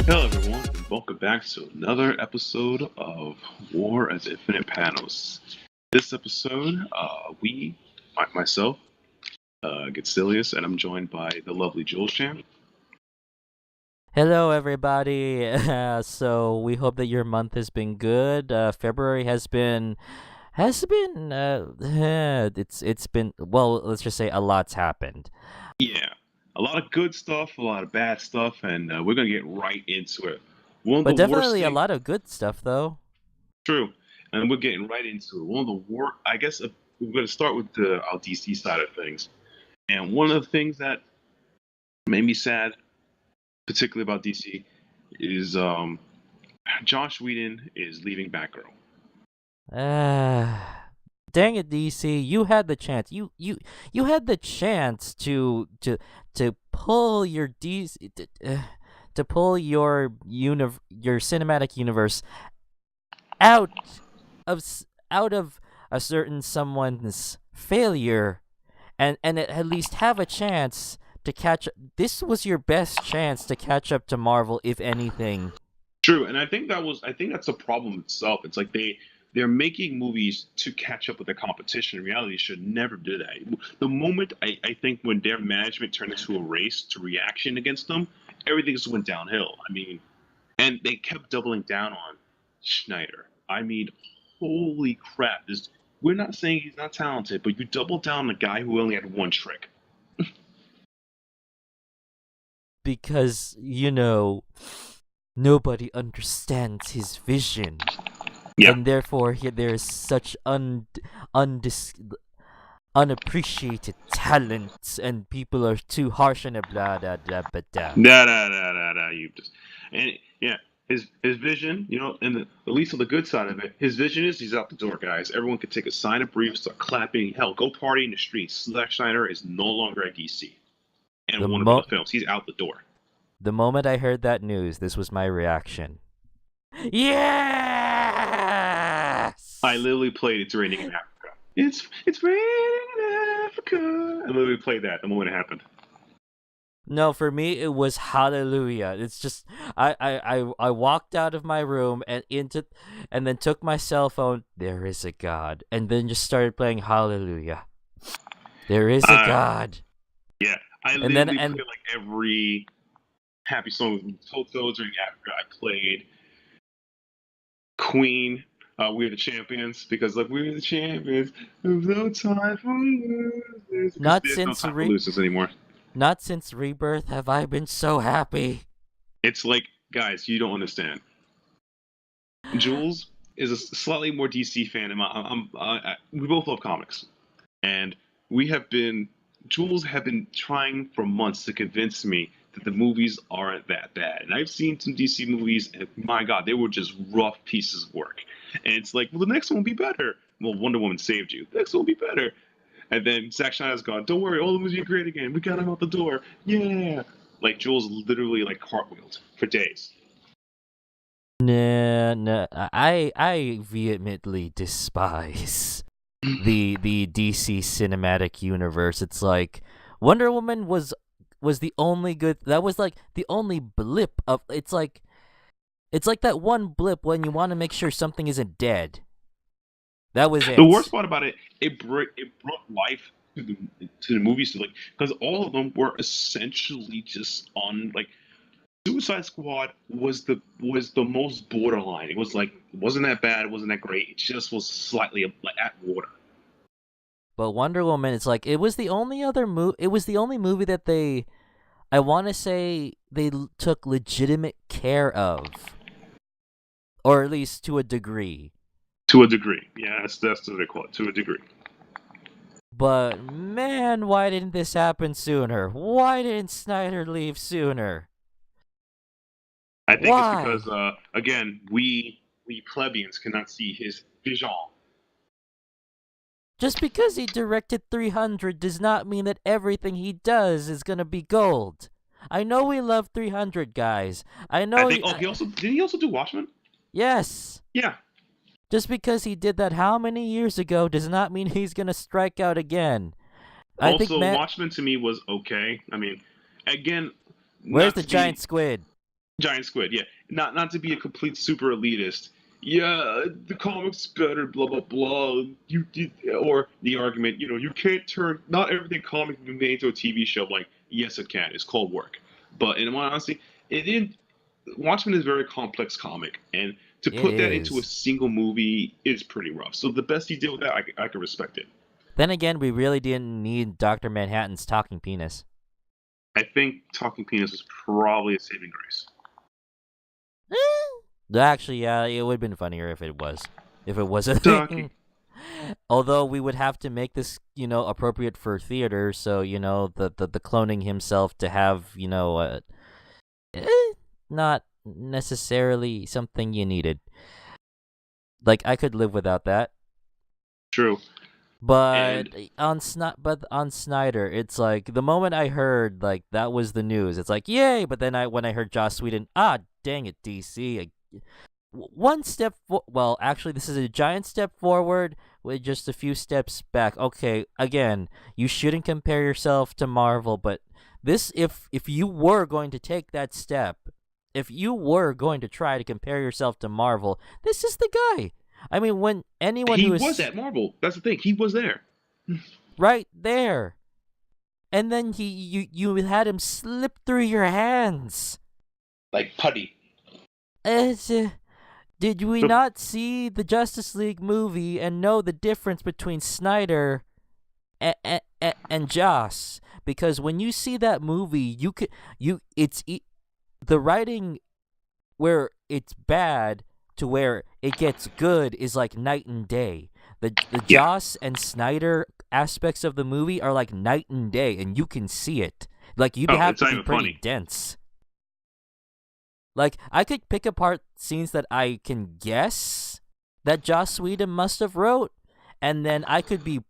Hello, everyone, and welcome back to another episode of War as Infinite Panels. This episode, myself, Getsilius, and I'm joined by the lovely Jules Champ. Hello, everybody. So we hope that your month has been good. February has been it's been, well. Let's just say a lot's happened. Yeah, a lot of good stuff, a lot of bad stuff, and we're gonna get right into it. One of But the worst definitely a things, lot of good stuff, though. true, and we're getting right into it. One of the worst, I guess, we're gonna start with our DC side of things, and one of the things that made me sad, particularly about DC, is Josh Whedon is leaving Batgirl. Dang it, DC! You had the chance. You had the chance to pull your DC to pull your cinematic universe out out of a certain someone's failure, and at least have a chance to catch. This was your best chance to catch up to Marvel, if anything. True, and I think that's a problem itself. It's like they're making movies to catch up with the competition. In reality, should never do that. The moment I think when their management turned into a race to reaction against them, everything just went downhill. I mean, and they kept doubling down on Snyder. I mean, holy crap! We're not saying he's not talented, but you double down on a guy who only had one trick. Because nobody understands his vision, Yeah. and therefore there is such undis unappreciated talent, and people are too harsh on a blah blah blah blah blah. You just and yeah, his vision, and at least on the good side of it, his vision is he's out the door, guys. Everyone can take a sign of brief, start clapping, hell, go party in the streets. Zack Snyder is no longer at DC and The one of the mo films. He's out the door. the moment I heard that news, this was my reaction. Yes. I literally played "It's Raining in Africa." It's raining in Africa. I literally played that the moment it happened. No, for me it was hallelujah. It's just I walked out of my room and then took my cell phone. There is a God, and then just started playing hallelujah. There is a Uh, God, yeah, I and then literally and played like every happy song with Toto during Africa. I played Queen, "We're the Champions" because like we're the champions. There's no time for losers because not there's no since time for losers anymore. Rebirth have I been so happy. It's like, guys, you don't understand. Jules is a slightly more DC fan, and we both love comics, and we have been. Jules have been trying for months to convince me that the movies aren't that bad. And I've seen some DC movies, and my God, they were just rough pieces of work. And it's like, well, the next one will be better. Well, Wonder Woman saved you. The next one will be better. And then Zack Snyder's gone, don't worry, all the movies are great again. We got him out the door. Yeah. Like, Jules literally, like, cartwheeled for days. Nah, nah. I vehemently despise the DC cinematic universe. It's like Wonder Woman was the only good. That was like the only blip of. It's like that one blip when you want to make sure something isn't dead. That was The worst it. part about it, it brought life to the movies, to like, because all of them were essentially just on like Suicide Squad was the most borderline. It was like it wasn't that bad, it wasn't that great. It just was slightly like at water. But Wonder Woman, it's like it was the only other It was the only movie that I want to say took legitimate care of, or at least to a degree. To a degree, yeah, that's what they call it. To a degree, But man, why didn't this happen sooner? Why didn't Snyder leave sooner? I think it's because Why? again we plebeians cannot see his vision. Just because he directed 300 does not mean that everything he does is gonna be gold. I know we love 300, guys. I I know think. Oh, he also do Watchmen? yes. Yeah, Just because he did that how many years ago does not mean he's gonna strike out again. I think, also, man. Watchmen to me was okay. I mean, again, Where's not the to giant be squid? Giant squid, yeah. Not to be a complete super elitist. Yeah, the comics better, blah blah blah. Or the argument, you can't turn not everything comic can be made into a TV show. Like, yes, it can. It's called work. But in all honesty, it didn't. Watchmen is a very complex comic, and to It put that into a is. single movie is pretty rough. So the best he did with that, I can respect it. Then again, we really didn't need Doctor Manhattan's talking penis. I think Talking Penis was probably a saving grace. Actually, yeah, it would have been funnier if it was. If it was a Talking. thing. Although we would have to make this, appropriate for theater, so, the cloning himself to have, eh, not necessarily something you needed. Like, I could live without that. True. But And on Snyder, it's like the moment I heard like that was the news, it's like yay. But then when I heard Joss Whedon, dang it, DC, one step. Well, actually, this is a giant step forward with just a few steps back. Okay, again, you shouldn't compare yourself to Marvel, but this, if you were going to take that step, if you were going to try to compare yourself to Marvel, this is the guy. I mean, when anyone he who was is at Marvel. That's the thing. He was there. right there, and then you had him slip through your hands. Like putty. It's, did we The, not see the Justice League movie and know the difference between Snyder and Joss? Because when you see that movie, the writing where it's bad to where it gets good is like night and day. The yeah. Joss and Snyder aspects of the movie are like night and day, and you can see it. Like you'd Oh, have it's to not be even pretty funny. dense. Like I could pick apart scenes that I can guess that Joss Whedon must have wrote, and then I could be,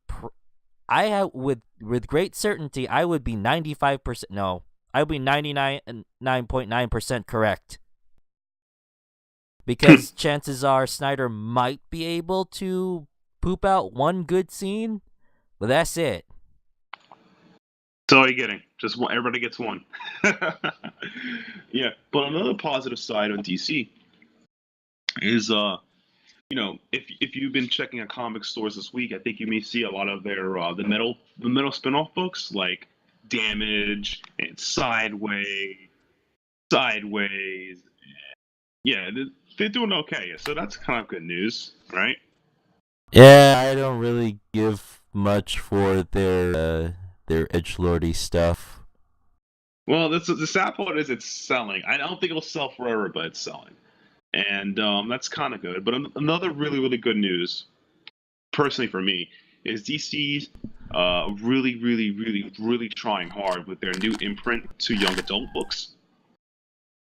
I have with great certainty I would be 95%. No, I would be 99.9% correct. Because chances are Snyder might be able to poop out one good scene, but that's it. That's all you're getting. Just one. Everybody gets one. Yeah. But another positive side on DC is if you've been checking at comic stores this week, I think you may see a lot of their the metal spin-off books like Damage and Sideways. Yeah, they're doing okay. So that's kind of good news, right? Yeah, I don't really give much for their edgelordy stuff. Well, the sad part is it's selling. I don't think it'll sell forever, but it's selling, and that's kind of good. But another really really good news, personally for me, is DC's really really really really trying hard with their new imprint to young adult books.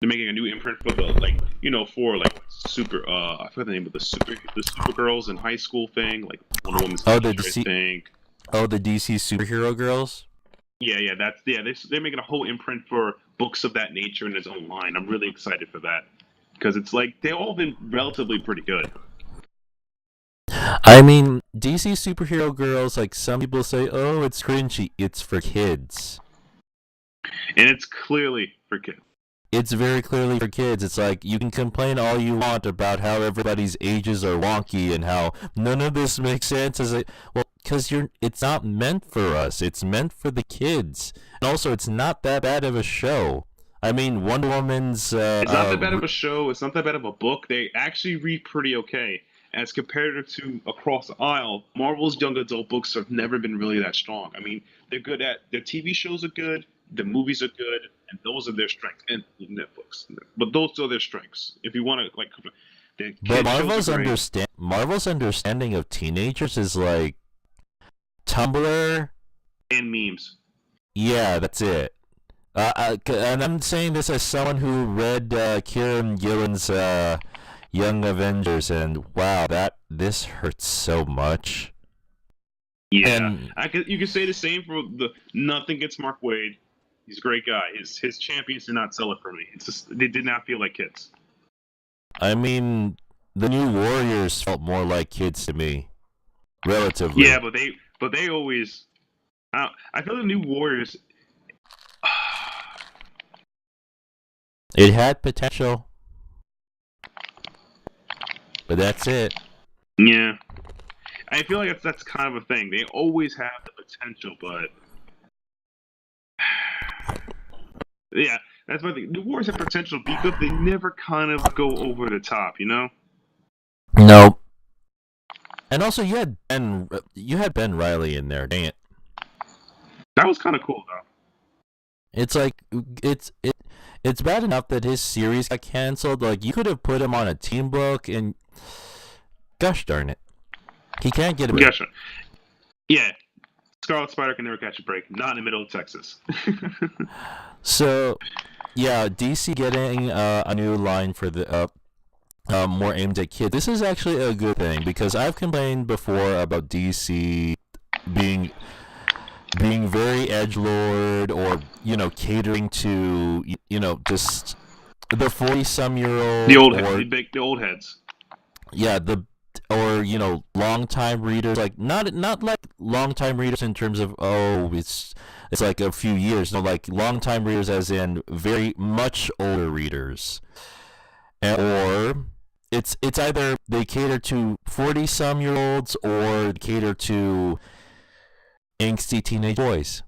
They're making a new imprint for the for like super I forgot the name of the Supergirls in high school thing, like Wonder Woman's Oh, teacher, I think. the DC superhero girls. Yeah, they're making a whole imprint for books of that nature in its own line. I'm really excited for that because it's like they've all been relatively pretty good, I mean, DC superhero girls, like some people say, oh, it's cringy. It's for kids. and it's clearly for kids. It's very clearly for kids. It's like you can complain all you want about how everybody's ages are wonky and how none of this makes sense. As well, because it's not meant for us. It's meant for the kids. And also, it's not that bad of a show. I mean, Wonder Woman's. It's not that bad of a show. It's not that bad of a book. They actually read pretty okay. As compared to across the aisle, Marvel's young adult books have never been really that strong. I mean, they're good at their TV shows are good, the movies are good, and those are their strengths. And Netflix, but those are their strengths. If you want to the But kid shows are great. Marvel's understanding of teenagers is like Tumblr. And memes. Yeah, that's it. And I'm saying this as someone who read Kieran Gillen's Young Avengers, and wow, this hurts so much. Yeah, And you could say the same for the nothing against Mark Wade. He's a great guy. His champions did not sell it for me. It's just they did not feel like kids. I mean, the New Warriors felt more like kids to me, relatively. Yeah, but they always. I feel the New Warriors. It had potential, but that's it. Yeah, I feel like that's kind of a thing. They always have the potential, but yeah, that's my thing. The wars have potential because they never kind of go over the top, you know? No. And also, you had Ben Riley in there. Dang it! That was kind of cool, though. It's like it's bad enough that his series got canceled. Like you could have put him on a team book, and gosh darn it, he can't get a break. Gotcha. Yeah, Scarlet Spider can never catch a break. Not in the middle of Texas. So yeah, DC getting a new line for the more aimed at kids. This is actually a good thing because I've complained before about DC being very edgelord or catering to just the 40-some-year-old The old heads. yeah the or long time readers, like not like long time readers in terms of it's like a few years, no, like long time readers as in very much older readers. Or it's either they cater to 40-some-year-olds or cater to angsty teenage boys.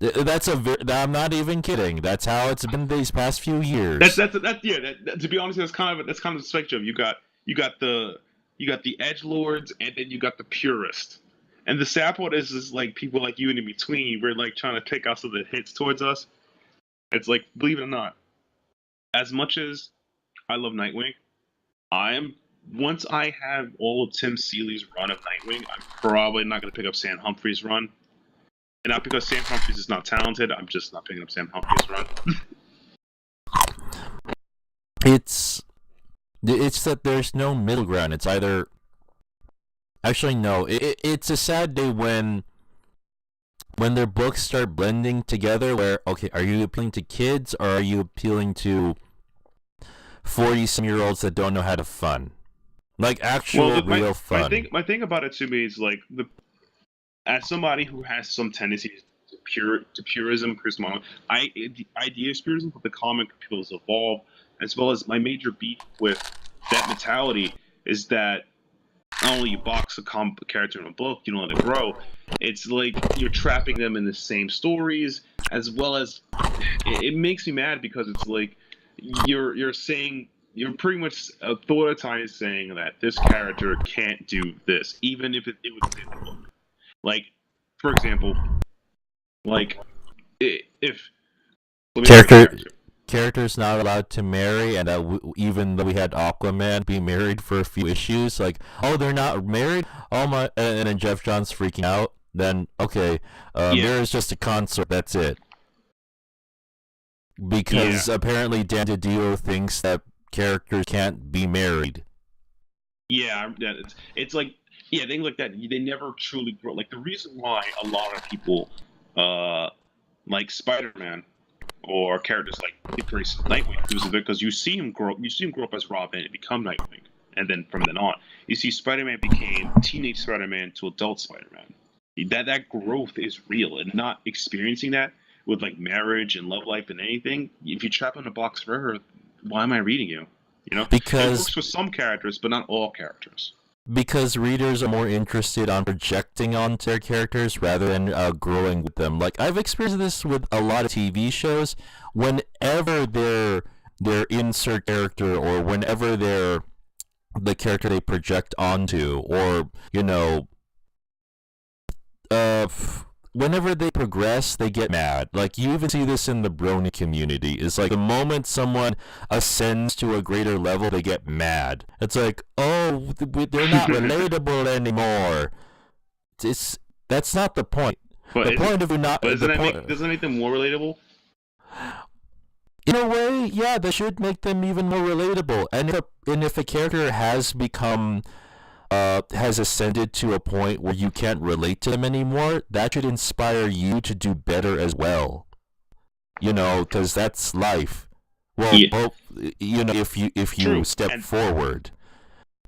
I'm not even kidding. That's how it's been these past few years. To be honest, that's kind of the spectrum. You got the edge lords, and then you got the purist. And the sad part is like people like you and in between. We're like trying to pick out some of the hits towards us. It's like, believe it or not, as much as I love Nightwing, once I have all of Tim Seeley's run of Nightwing, I'm probably not going to pick up Sam Humphrey's run. And not because Sam Humphries is not talented, I'm just not picking up Sam Humphries' run. It's that there's no middle ground. It's either actually no. It's a sad day when their books start blending together. Where okay, are you appealing to kids or are you appealing to 40-some-year-olds that don't know how to fun, like actual real fun? My thing about it to me is like as somebody who has some tendencies to purism, the idea of purism, but the comic appeals evolve, as well as my major beef with that mentality is that not only you box a character in a book, you don't let it grow. It's like you're trapping them in the same stories, as well as it makes me mad because it's like you're saying you're pretty much authoritative saying that this character can't do this, even if it was in the book. Like, for example, like if characters not allowed to marry, and even though we had Aquaman be married for a few issues, like, oh, they're not married, oh my, and then Jeff Johns freaking out. Then okay, Mira's just a consort. That's it. Because apparently Dan DiDio thinks that characters can't be married. Yeah, it's like things like that. They never truly grow. Like the reason why a lot of people like Spider-Man or characters like Nightwing is because you see him grow. You see him grow up as Robin and become Nightwing, and then from then on, you see Spider-Man became teenage Spider-Man to adult Spider-Man. That growth is real, and not experiencing that with like marriage and love life and anything. If you trap in a box forever, why am I reading you? You know, because it works for some characters, but not all characters. Because readers are more interested on projecting onto their characters rather than growing with them. Like I've experienced this with a lot of TV shows. Whenever they're insert character, or whenever they're the character they project onto, or whenever they progress, they get mad. Like you even see this in the Brony community. It's like the moment someone ascends to a greater level, they get mad. It's like, oh, they're not relatable anymore. That's not the point. But the point of not. Doesn't that make them more relatable? In a way, yeah, that should make them even more relatable. And if a character has become has ascended to a point where you can't relate to them anymore, that should inspire you to do better as well. Because that's life. Well, if you step forward,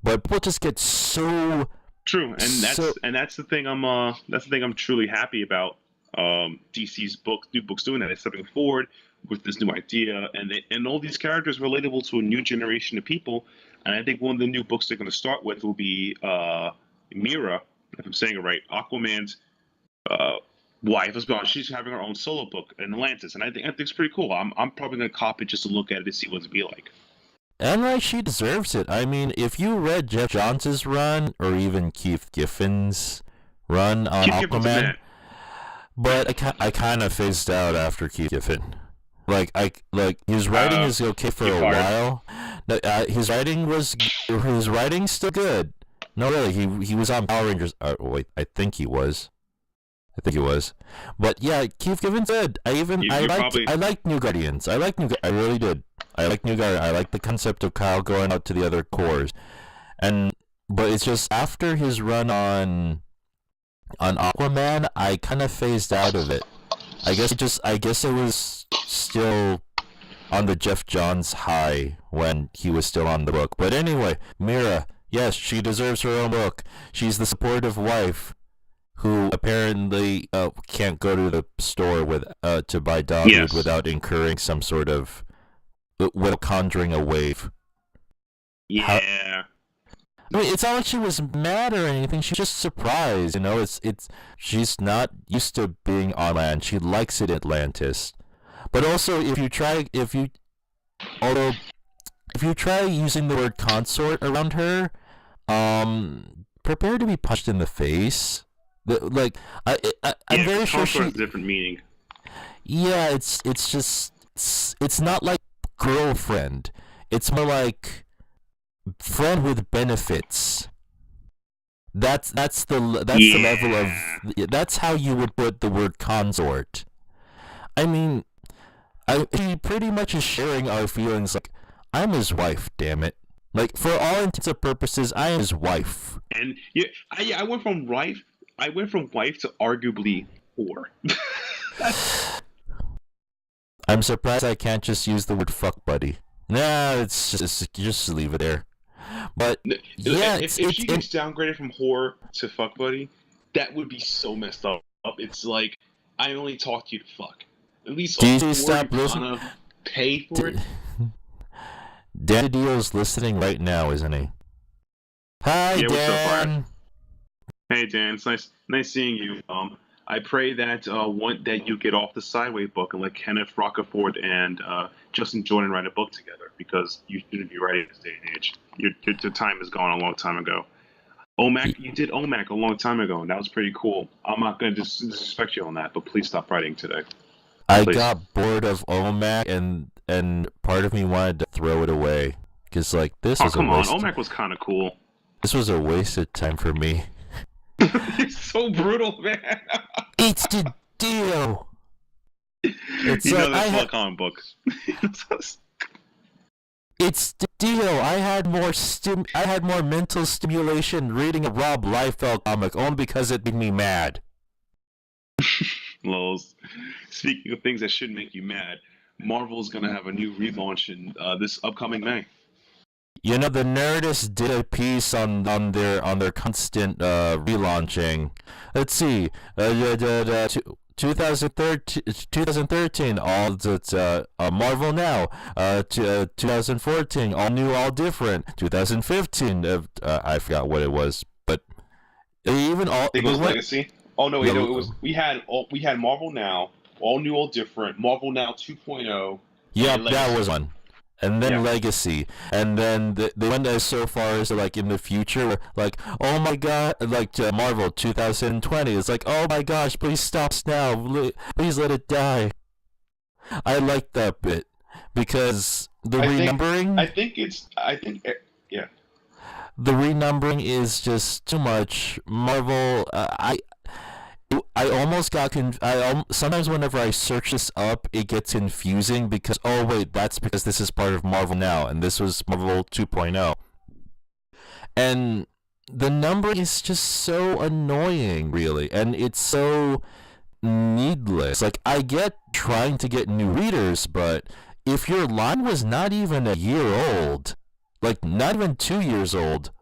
but people just get so true, and that's the thing I'm truly happy about. DC's new books doing that. It's stepping forward, with this new idea, and all these characters relatable to a new generation of people. And I think one of the new books they're going to start with will be Mira, if I'm saying it right, Aquaman's uh, wife. Let's be honest, she's having her own solo book in Atlantis, and I think it's pretty cool. I'm probably going to cop it just to look at it to see what it's be like. And like she deserves it. I mean, if you read Jeff Johns' run or even Keith Giffen's run on Keith Giffen's a Aquaman, man. but I kind of fizzed out after Keith Giffen. Like his writing is okay for a while. No, his writing's still good. No, really, he was on Power Rangers. Wait, I think he was. But yeah, Keith Giffen's good. I liked New Guardians. I really did. I like New Guardians. I like the concept of Kyle going out to the other cores, but it's just after his run on Aquaman, I kind of phased out of it. I guess it was still on the Jeff Johns high when he was still on the book. But anyway, Mira, yes, she deserves her own book. She's the supportive wife who apparently can't go to the store to buy dog food without incurring some sort of without conjuring a wave. Yeah. I mean, it's not like she was mad or anything. She's just surprised, you know. She's not used to being on land. She likes it in Atlantis. But also, if you try using the word consort around her, prepare to be punched in the face. I'm very sure she has a different meaning. Yeah, it's not like girlfriend. It's more like friend with benefits. That's the level of. That's how you would put the word consort. I mean, he pretty much is sharing our feelings. Like, I'm his wife. Damn it! Like, for all intents and purposes, I am his wife. And I went from wife to arguably whore. I'm surprised I can't just use the word fuck buddy. Nah, it's just leave it there. But yeah, if she gets downgraded from whore to fuck buddy, that would be so messed up. It's like, I only talk to you to fuck. At least stop listening. Pay for it. Dan Dio's listening right now, isn't he? Hi, Dan. What's up, hey Dan, it's nice seeing you. I pray that that you get off the Sideway book and let Kenneth Rocafort and Justin Jordan write a book together, because you shouldn't be writing this day and age. Your time is gone a long time ago. You did OMAC a long time ago, and that was pretty cool. I'm not going to disrespect you on that, but please stop writing today. I got bored of OMAC, and part of me wanted to throw it away, because this was come on, OMAC was kind of cool. This was a wasted time for me. It's so brutal, man. It's the deal. It's that's a comic book. It's the deal. I had more mental stimulation reading a Rob Liefeld comic only because it made me mad. Lols. Speaking of things that should make you mad, Marvel's gonna have a new relaunch in this upcoming May. You know, the Nerdist did a piece on their constant relaunching. Let's see, 2013, all that's Marvel Now. 2014, all new, all different. 2015, I forgot what it was, but even all. It was Legacy. Oh no, it was we had Marvel Now, all new, all different. Marvel Now 2.0. Yeah, that was one. And then Legacy, and then they went as so far as in the future, oh my god, Marvel 2020. It's oh my gosh, please stop now, please let it die. I like that bit because the renumbering. The renumbering is just too much. Marvel, I almost got sometimes whenever I search this up, it gets confusing because, oh wait, that's because this is part of Marvel Now, and this was Marvel 2.0. And the numbering is just so annoying, really, and it's so needless. I get trying to get new readers, but if your line was not even a year old, not even 2 years old,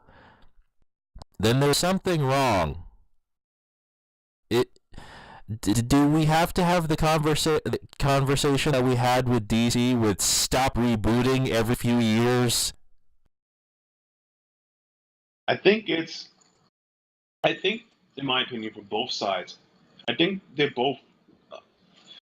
then there's something wrong. Do we have to have the conversation that we had with DC with stop rebooting every few years? I think it's. I think, in my opinion, from both sides, I think they're both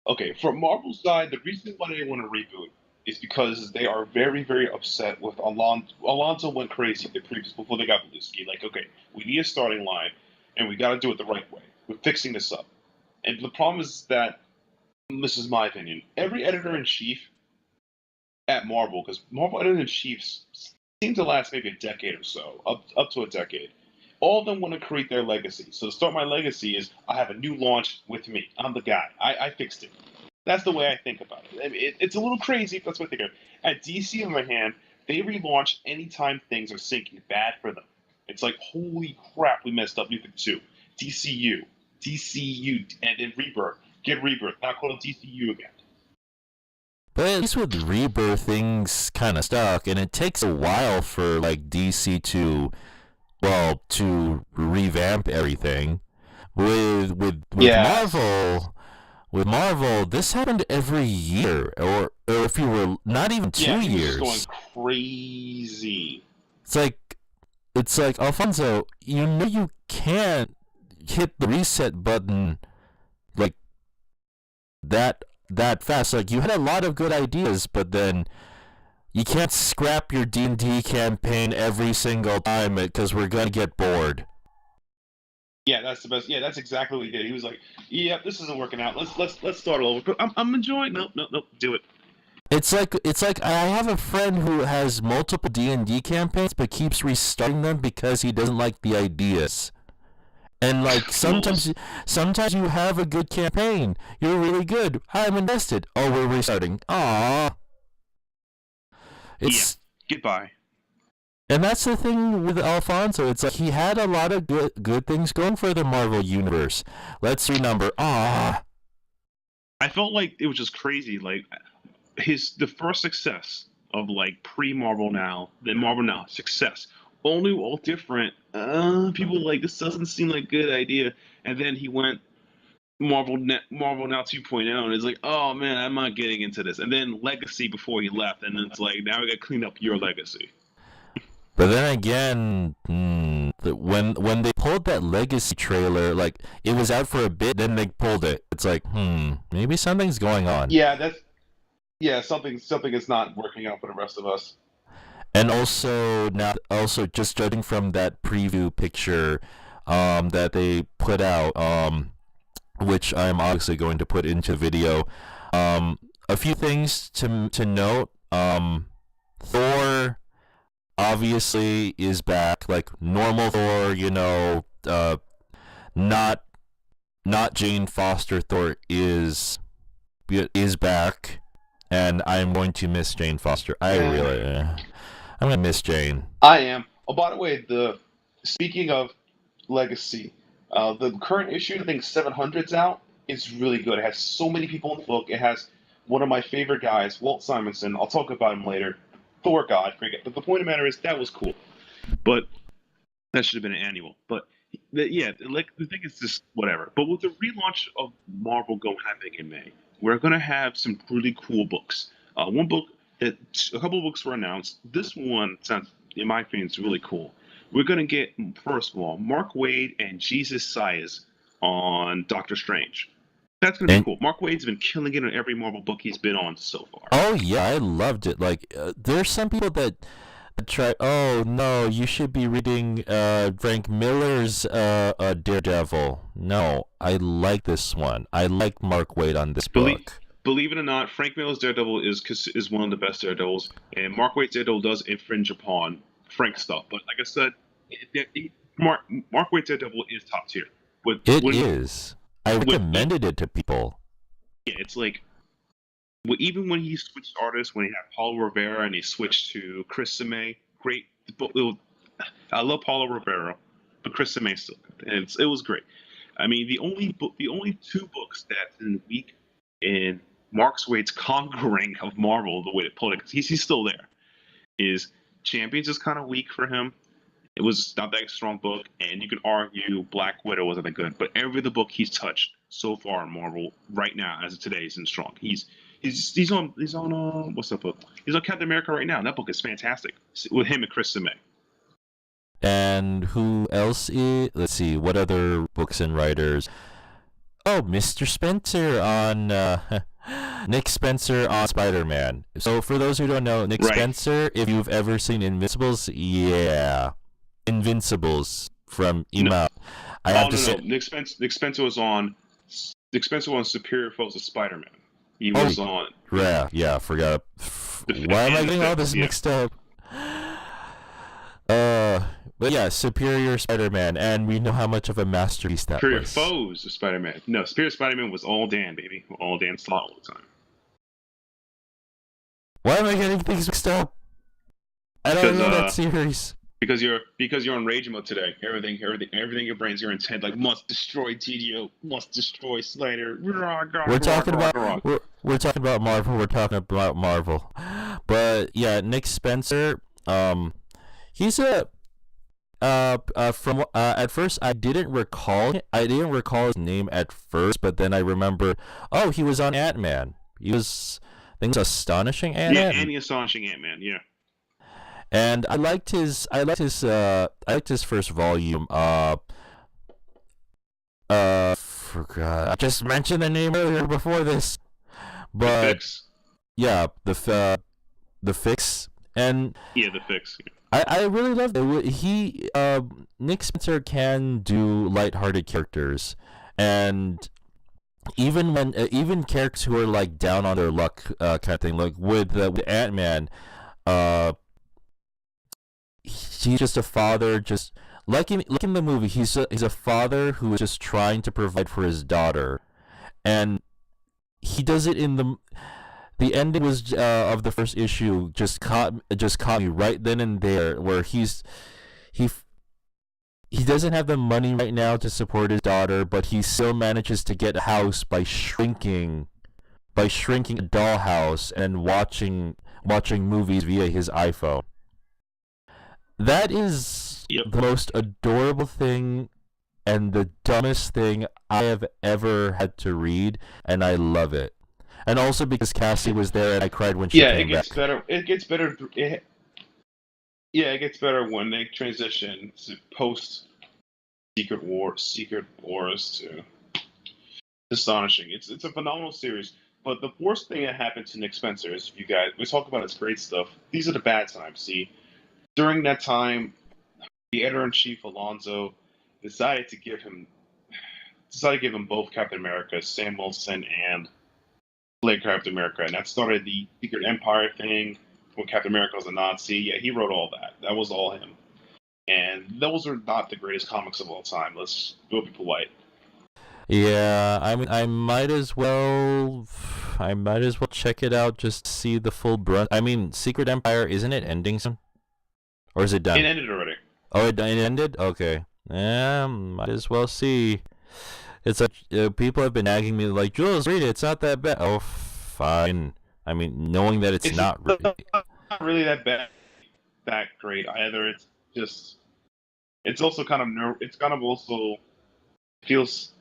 okay. From Marvel's side, the reason why they want to reboot is because they are very, very upset with Alonso. Alonso went crazy the previous before they got Beluski. Like, okay, we need a starting line, and we got to do it the right way. We're fixing this up, and the problem is that this is my opinion. Every editor in chief at Marvel, because Marvel editor in chiefs seem to last maybe a decade or so, up to a decade. All of them want to create their legacy. So to start my legacy is I have a new launch with me. I'm the guy. I fixed it. That's the way I think about it. I mean, it's a little crazy, but that's what I think of. At DC, on the other hand, they relaunch anytime things are sinking bad for them. It's like, holy crap, we messed up. New Thing 2. DCU, and then Rebirth. Get Rebirth. Not call it DCU again. But at least with Rebirth, things kind of stuck, and it takes a while for like DC to revamp everything. With Marvel, this happened every year, or if you were not even 2 years. Going crazy. It's like Alfonso, you can't hit the reset button like that fast. Like, you had a lot of good ideas, but then you can't scrap your D&D campaign every single time because we're gonna get bored. Yeah, that's the best. Yeah, that's exactly what he did. He was like, "Yeah, this isn't working out. Let's start all over." But I'm enjoying. Nope, do it. It's like I have a friend who has multiple D&D campaigns but keeps restarting them because he doesn't like the ideas. And like sometimes you have a good campaign, you're really good. I'm invested. Oh, we're restarting. Aww. Goodbye. And that's the thing with Alfonso. It's like he had a lot of good things going for the Marvel universe. Let's renumber. Aww. I felt like it was just crazy. Like the first success of like pre-Marvel now, then Marvel now success. All different. People like, this doesn't seem like a good idea. And then he went Marvel now 2.0, and it's like, oh man, I'm not getting into this. And then Legacy before he left, and it's like, now we got to clean up your legacy. But then again, when they pulled that Legacy trailer, like, it was out for a bit, then they pulled it. It's like, maybe something's going on. Yeah, something is not working out for the rest of us. And also just judging from that preview picture that they put out, which I'm obviously going to put into video, a few things to note. Thor obviously is back, like normal Thor, not Jane Foster Thor is back, and I'm going to miss Jane Foster. I'm gonna miss Jane. I am. Oh, by the way, speaking of Legacy, the current issue, I think 700's out. It's really good. It has so many people in the book. It has one of my favorite guys, Walt Simonson. I'll talk about him later. Thor God, forget. But the point of the matter is, that was cool. But that should have been an annual. But like, the thing is just whatever. But with the relaunch of Marvel happening in May, we're gonna have some really cool books. A couple of books were announced. This one sounds, in my opinion, is really cool. We're gonna get, first of all, Mark Waid and Jesus Sayers on Doctor Strange. That's gonna be cool. Mark Waid's been killing it on every Marvel book he's been on so far. Oh yeah, I loved it. Like, there's some people that try. Oh no, you should be reading Frank Miller's Daredevil. No, I like this one. I like Mark Waid on this book. Believe it or not, Frank Miller's Daredevil is one of the best Daredevils, and Mark Waid's Daredevil does infringe upon Frank stuff. But like I said, Mark Waid's Daredevil is top tier. It is. I recommended it to people. Yeah, it's like, even when he switched artists, when he had Paulo Rivera and he switched to Chris Samay, great. I love Paulo Rivera, but Chris Samay still good, and it was great. I mean, the only two books that's weak in Mark Waid's conquering of Marvel, the way to put it, because he's still there, is Champions is kind of weak for him. It was not that strong book, and you can argue Black Widow wasn't that good, but every other book he's touched so far in Marvel right now as of today is in strong. He's on what's that book? He's on Captain America right now. And that book is fantastic with him and Chris Samay. And who else is? Let's see, what other books and writers? Oh, Mr. Spencer on Nick Spencer on Spider-Man. So for those who don't know, Nick Spencer, if you've ever seen Invincibles, yeah, Invincibles from Ema. Nick Spencer was on Superior Foes of Spider-Man. He was on. Yeah, I forgot. Why am I getting all this mixed up? But yeah, Superior Spider-Man, and we know how much of a masterpiece that Superior was. Foes of Spider-Man. No, Superior Spider-Man was all Dan, baby. All Dan Slott all the time. Why am I getting things mixed up? I don't know that series. Because you're on rage mode today. Everything in your brain's your intent. Like, must destroy TDO, must destroy Snyder. We're talking about Marvel. We're talking about Marvel. But yeah, Nick Spencer. He's a. From at first I didn't recall his name at first, but then I remember. Oh, he was on Ant-Man. He was. I think it was Astonishing Ant-Man. Yeah, and the Astonishing Ant-Man. Yeah. And I liked his first volume. Forgot. I just mentioned the name earlier before this, but The Fix. Yeah, the Fix, and yeah, the Fix. Yeah. I really love it. Nick Spencer can do lighthearted characters, and even characters who are like down on their luck, kind of thing, like with Ant-Man, he's just a father, just like in the movie, he's a father who is just trying to provide for his daughter, and he does it in the ending was of the first issue just caught me right then and there, where he doesn't have the money right now to support his daughter, but he still manages to get a house by shrinking a dollhouse and watching movies via his iPhone. That is the most adorable thing and the dumbest thing I have ever had to read, and I love it. And also because Cassie was there and I cried when she came back. It gets better. It gets better when they transition to post Secret Wars to Astonishing. It's a phenomenal series. But the worst thing that happened to Nick Spencer is, we talk about his great stuff. These are the bad times. See, during that time, the editor-in-chief Alonso decided to give him both Captain America, Sam Wilson, and Blade Captain America, and that started the Secret Empire thing when Captain America was a Nazi. Yeah, he wrote all that. That was all him. And those are not the greatest comics of all time. Let's go be polite. Yeah, I mean, I might as well check it out just to see the full brunt. I mean, Secret Empire, isn't it ending soon? Or is it done? It ended already. Oh, it ended? Okay. Yeah, might as well see. It's like, people have been nagging me like, Jules, read it. It's not that bad. Oh, fine. I mean, knowing that it's not really that bad, that great either. It's just, it's also kind of also feels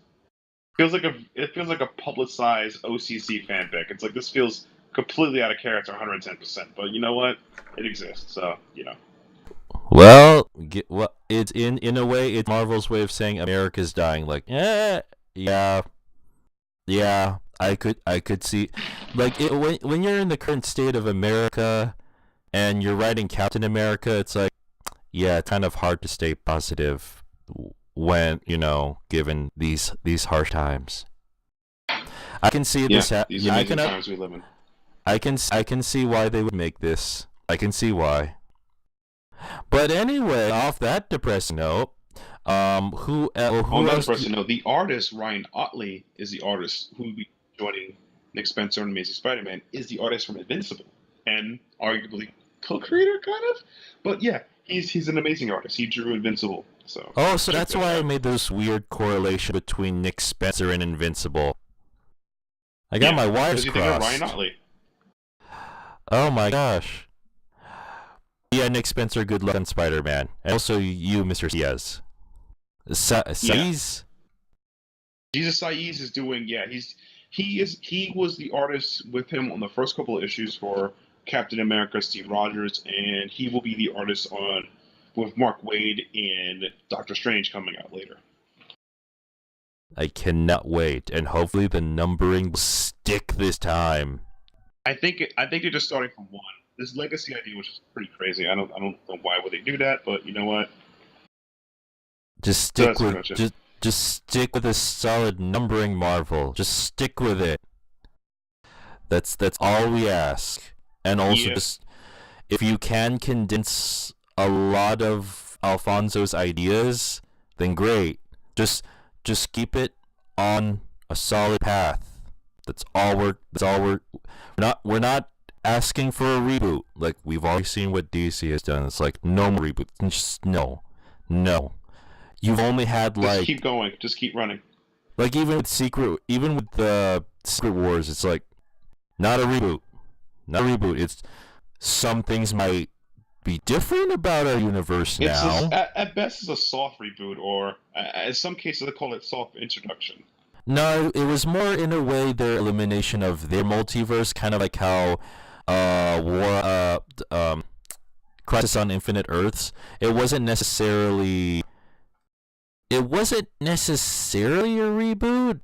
like a publicized OCC fanfic. It's like, this feels completely out of character, 110%. But you know what? It exists, so you know. Well, it's in a way, it's Marvel's way of saying America's dying. Like, yeah, I could see, like, when you're in the current state of America, and you're writing Captain America, it's like, yeah, it's kind of hard to stay positive when, given these harsh times. I can see this. These amazing times we live in. I can see why they would make this. I can see why. But anyway, off that depressing note, who else? Depressing note, the artist Ryan Otley is the artist who will be joining Nick Spencer and Amazing Spider-Man. Is the artist from Invincible and arguably co-creator, kind of. But yeah, he's an amazing artist. He drew Invincible. So that's why I made this weird correlation between Nick Spencer and Invincible. I got my wires crossed. Ryan Otley. Oh my gosh. Yeah, Nick Spencer, good luck on Spider-Man. And also you, Mr. Ciaz. Ciaz? Jesus Saiz is doing. Yeah, he was the artist with him on the first couple of issues for Captain America, Steve Rogers, and he will be the artist on with Mark Waid and Doctor Strange coming out later. I cannot wait, and hopefully the numbering will stick this time. I think they're just starting from one. This legacy idea, which is pretty crazy. I don't know why would they do that, but you know what? Just stick with just stick with a solid numbering, Marvel. Just stick with it. That's all we ask. And also, just if you can condense a lot of Alfonso's ideas, then great. Just keep it on a solid path. That's all we're not asking for a reboot. Like, we've already seen what DC has done. It's like, no more reboot. Just no. You've only had like. Just keep going. Just keep running. Like, even with the Secret Wars, it's like, not a reboot. It's some things might be different about our universe now. At best, it's a soft reboot, or in some cases, they call it soft introduction. No, it was more in a way their elimination of their multiverse, kind of like how Crisis on Infinite Earths. It wasn't necessarily a reboot.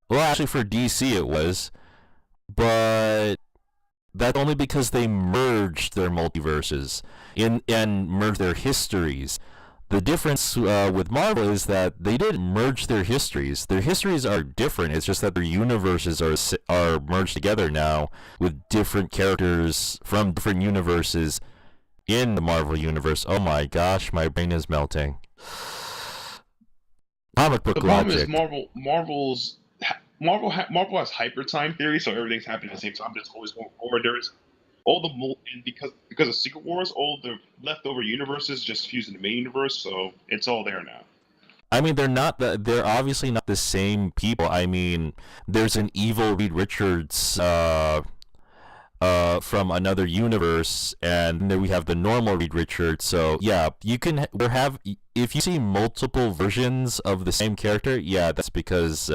Well, actually, for DC it was, but that's only because they merged their multiverses and merged their histories. The difference with Marvel is that they didn't merge their histories. Their histories are different. It's just that their universes are merged together now with different characters from different universes in the Marvel universe. Oh my gosh, my brain is melting. Comic book logic. The problem is Marvel has hyper time theory, so everything's happening at the same time. It's always going forward. There is and because of Secret Wars, all the leftover universes just fused in the main universe, so it's all there now. I mean, they're obviously not the same people. I mean, there's an evil Reed Richards from another universe, and then we have the normal Reed Richards. So yeah, if you see multiple versions of the same character, yeah, that's because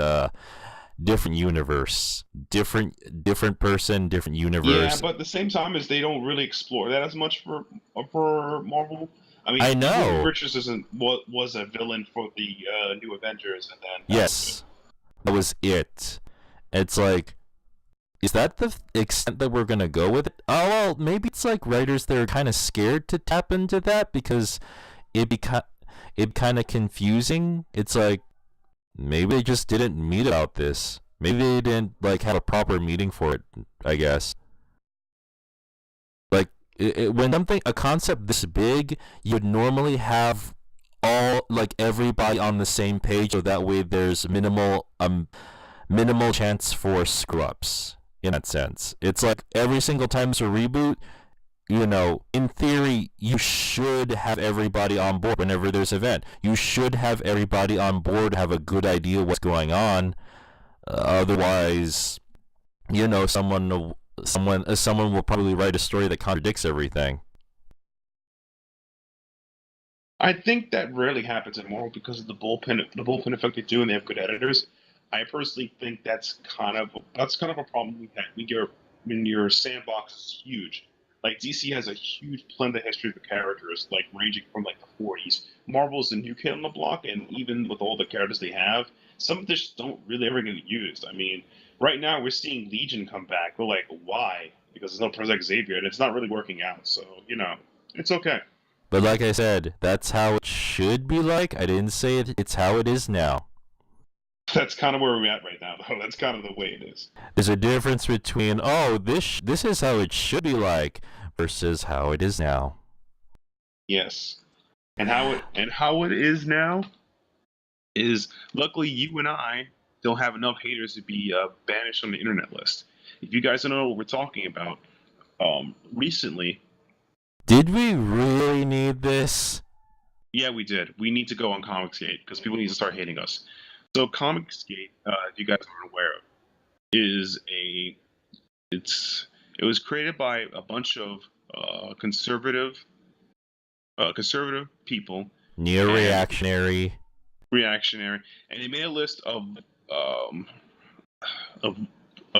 different universe, different person, different universe. Yeah, but at the same time, as they don't really explore that as much for Marvel. I mean, I know Richards was a villain for the New Avengers, and then yes, that was it. It's like, is that the extent that we're gonna go with it? Oh well, maybe it's like writers that are kind of scared to tap into that because it kind of confusing. It's like, maybe they just didn't meet about this. Maybe they didn't like have a proper meeting for it, I guess. Like, when a concept this big, you'd normally have everybody on the same page, so that way there's minimal chance for screw-ups in that sense. It's like every single time it's a reboot, in theory, you should have everybody on board whenever there's an event. You should have everybody on board, have a good idea what's going on. Otherwise, someone will probably write a story that contradicts everything. I think that rarely happens in Marvel because of the bullpen effect they do, and they have good editors. I personally think that's kind of a problem we have when your sandbox is huge. Like, DC has a huge blended history of the characters, like ranging from like the 40s. Marvel's the new kid on the block, and even with all the characters they have, some of this don't really ever get used. I mean, right now we're seeing Legion come back. We're like, why? Because there's no Professor Xavier, and it's not really working out. So it's okay. But like I said, that's how it should be like. I didn't say it's how it is now. That's kind of where we're at right now, though. That's kind of the way it is. There's a difference between, this is how it should be like, versus how it is now. Yes. And how it is now is, luckily you and I don't have enough haters to be banished from the internet list. If you guys don't know what we're talking about, recently... Did we really need this? Yeah, we did. We need to go on Comicsgate, because people need to start hating us. So Comicsgate, if you guys aren't aware of, it was created by a bunch of conservative people, reactionary, and they made a list of um of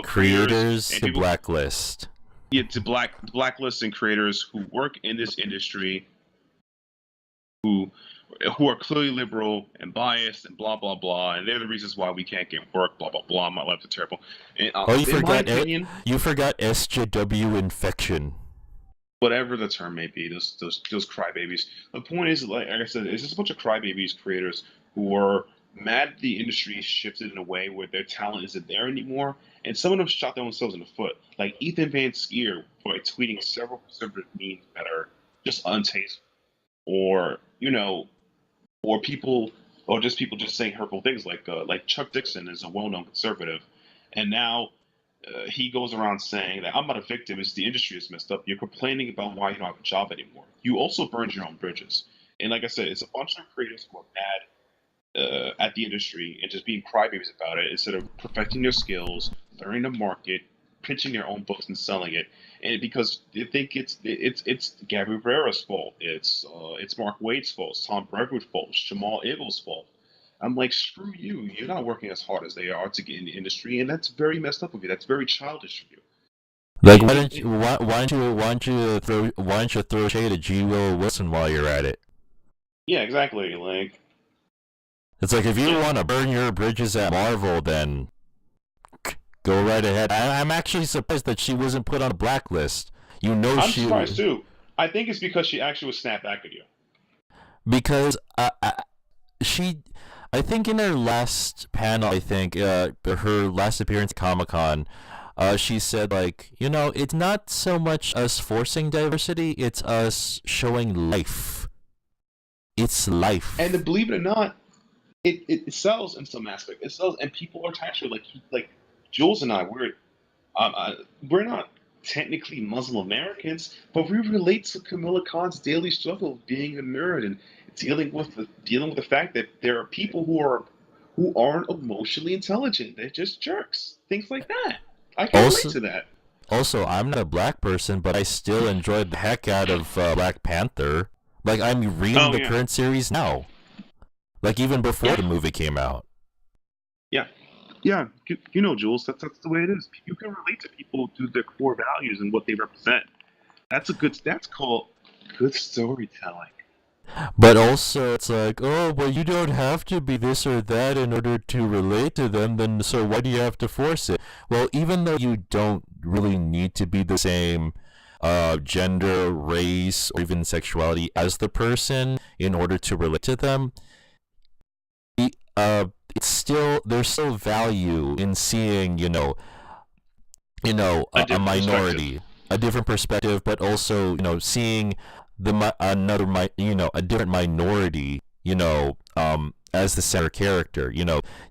creators Creators and to people, blacklist. yeah, to blacklist and creators who work in this industry who are clearly liberal and biased and blah blah blah, and they're the reasons why we can't get work. Blah blah blah. My lives are terrible. And, Oh, you in my forgot it. opinion, You forgot SJW infection. whatever the term may be, those crybabies. The point is, like I said, it's just a bunch of crybabies creators who are mad the industry shifted in a way where their talent isn't there anymore, and some of them shot themselves in the foot. Like Ethan Van Scier for tweeting several conservative memes that are just untasteful, or or people, or just people just saying hurtful things. Like Chuck Dixon is a well-known conservative, and now he goes around saying that I'm not a victim. It's the industry is messed up. You're complaining about why you don't have a job anymore. You also burned your own bridges. And like I said, it's a bunch of creators who are mad at the industry and just being crybabies about it instead of perfecting their skills, learning the market, pitching their own books and selling it. And because they think it's Gabby Rivera's fault, it's Mark Wade's fault, it's Tom Brevoort's fault, it's Jamal Abel's fault. I'm like, screw you. You're not working as hard as they are to get in the industry, and that's very messed up of you. That's very childish of you. Like, why don't you throw shade at G. Will Wilson while you're at it? Yeah, exactly. Like, it's like, if you want to burn your bridges at Marvel, then go right ahead. I'm actually surprised that she wasn't put on a blacklist. I'm surprised too. I think it's because she actually would snap back at you. Because I think in her last panel, her last appearance at Comic-Con, she said, like, it's not so much us forcing diversity, it's us showing life. It's life. And to believe it or not, it sells in some aspect. It sells, and people are attached to it. Like Jules and I, we're not technically Muslim Americans, but we relate to Camilla Khan's daily struggle of being a nerd and dealing with the fact that there are people who aren't emotionally intelligent. They're just jerks. Things like that. I can relate to that. Also, I'm not a black person, but I still enjoyed the heck out of Black Panther. Like, I'm reading the current series now. Like, even before the movie came out. Yeah. Yeah, Jules, that's the way it is. You can relate to people through their core values and what they represent. That's called good storytelling. But also, it's like, oh, well, you don't have to be this or that in order to relate to them, then so why do you have to force it? Well, even though you don't really need to be the same gender, race, or even sexuality as the person in order to relate to them, there's still value in seeing, a minority, a different perspective, but also, seeing a different minority, as the center character,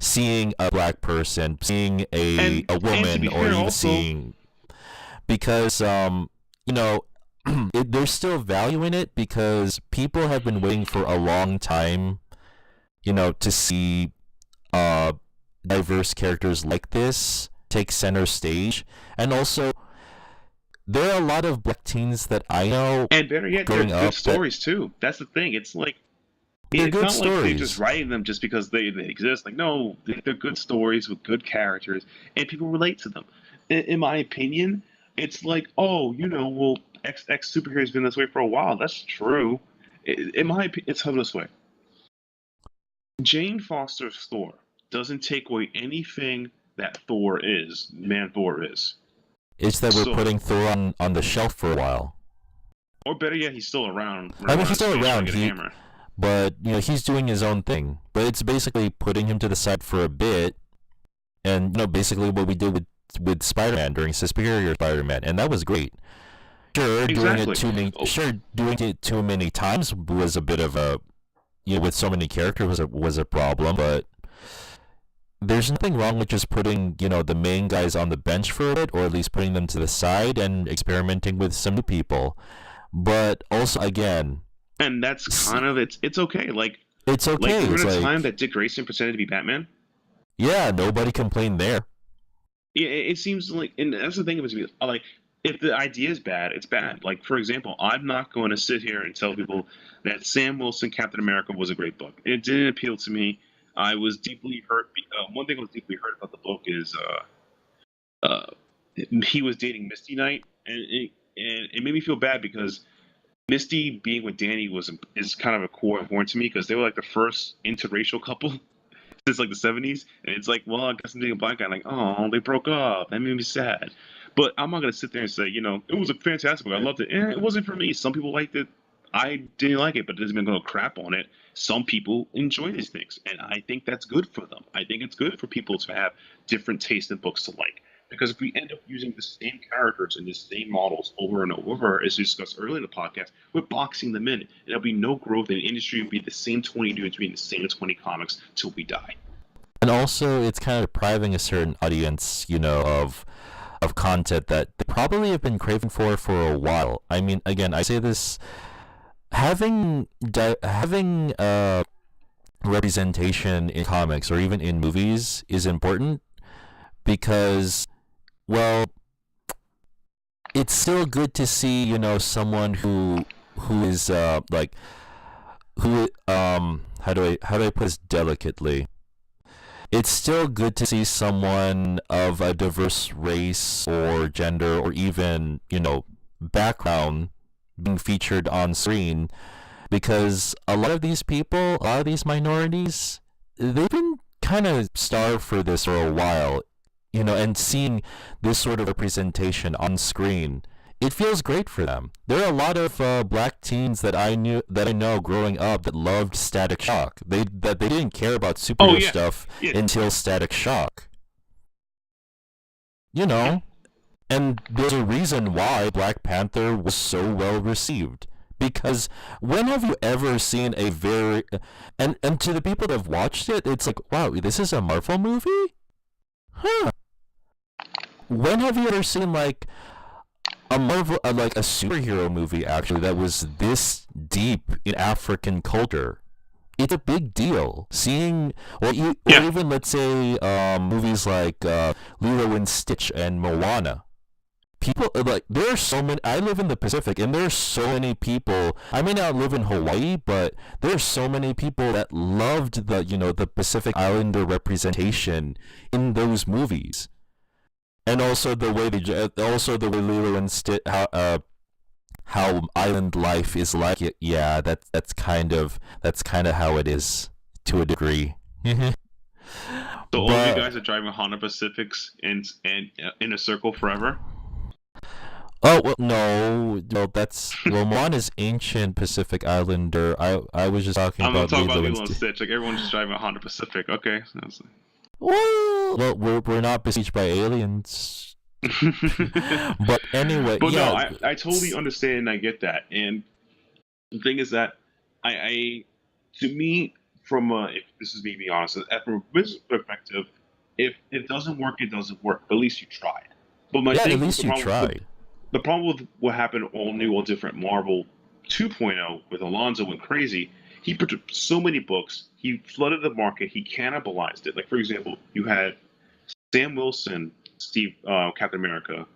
seeing a black person, seeing a woman, or even seeing, because there's still value in it, because people have been waiting for a long time, to see diverse characters like this take center stage. And also, there are a lot of black teens that I know, and better yet, they're good stories too. That's the thing. It's like, it's not stories. Like they're just writing them just because they exist. Like, no, they're good stories with good characters, and people relate to them. In my opinion, it's like, oh, well, X superhero's been this way for a while. That's true. In my opinion, it's this way. Jane Foster's Thor doesn't take away anything that Man Thor is. It's that we're putting Thor on the shelf for a while. Or better yet, he's still around. I mean, he's still around, but he's doing his own thing. But it's basically putting him to the side for a bit, and basically what we did with Spider-Man during Superior Spider-Man, and that was great. Sure, doing it too many times was a bit of a, with so many characters was a problem, but there's nothing wrong with just putting, the main guys on the bench for a bit, or at least putting them to the side and experimenting with some new people. But also, again, and that's kind of it's okay. Like, it's okay. Like, remember the time that Dick Grayson pretended to be Batman? Yeah, nobody complained there. Yeah, it seems like, and that's the thing about me. Like, if the idea is bad, it's bad. Like, for example, I'm not going to sit here and tell people that Sam Wilson Captain America was a great book. It didn't appeal to me. I was deeply hurt. One thing I was deeply hurt about the book is uh, he was dating Misty Knight, and it made me feel bad because Misty being with Danny is kind of a core important to me because they were like the first interracial couple since like the 70s, and it's like, well, I guess I'm dating a black guy. I'm like, oh, they broke up. That made me sad. But I'm not gonna sit there and say, it was a fantastic book. I loved it. It wasn't for me. Some people liked it. I didn't like it, but it doesn't mean I'm gonna crap on it. Some people enjoy these things, and I think that's good for them. I think it's good for people to have different tastes in books to like. Because if we end up using the same characters and the same models over and over, as we discussed earlier in the podcast, we're boxing them in. There'll be no growth in the industry. It'll be the same 20 dudes reading the same 20 comics till we die. And also, it's kind of depriving a certain audience, of content that they probably have been craving for a while. I mean, again, I say this, having representation in comics or even in movies is important because, well, it's still good to see, someone who is like who how do I put this delicately? It's still good to see someone of a diverse race or gender or even, background being featured on screen because a lot of these people, a lot of these minorities, they've been kind of starved for this for a while, and seeing this sort of representation on screen, it feels great for them. There are a lot of black teens that I know growing up that loved Static Shock. They didn't care about superhero stuff until Static Shock. And there's a reason why Black Panther was so well received. Because when have you ever seen a very and to the people that have watched it, it's like, wow, this is a Marvel movie? Huh. When have you ever seen like a Marvel, like a superhero movie actually that was this deep in African culture? It's a big deal. Seeing, or even let's say movies like Lilo and Stitch and Moana. People like there are so many. I live in the Pacific, and there are so many people. I may not live in Hawaii, but there are so many people that loved the Pacific Islander representation in those movies, and also the way Lilo and Stitch, how island life is like. Yeah, that's kind of how it is to a degree. So all of you guys are driving Honda Pacifics and in a circle forever. Oh well, no, Moana's ancient Pacific Islander. I was just talking about Lilo and Stitch. Like everyone's just driving a Honda Pacific. Okay. Well, we're not besieged by aliens. But anyway, but no, I totally understand and I get that. And the thing is that to me, if this is me being honest, from a business perspective, if it doesn't work, it doesn't work. But at least you tried. But at least you tried. The problem with what happened all new, all different Marvel 2.0 with Alonso went crazy. He produced so many books. He flooded the market. He cannibalized it. Like, for example, you had Sam Wilson, Captain America,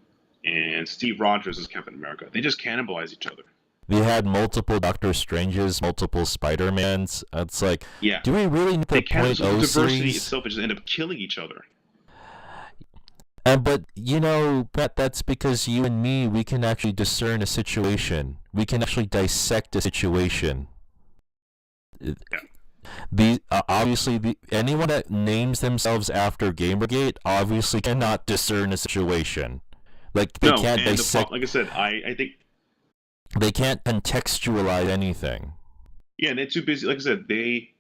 and Steve Rogers as Captain America. They just cannibalized each other. They had multiple Doctor Stranges, multiple Spider-Mans. It's like, do we really need the .0 diversity itself and just end up killing each other? But that's because you and me, we can actually discern a situation. We can actually dissect a situation. Obviously, anyone that names themselves after Gamergate obviously cannot discern a situation. Like they can't dissect. Like I said, I think they can't contextualize anything. Yeah, and they're too busy. Like I said, they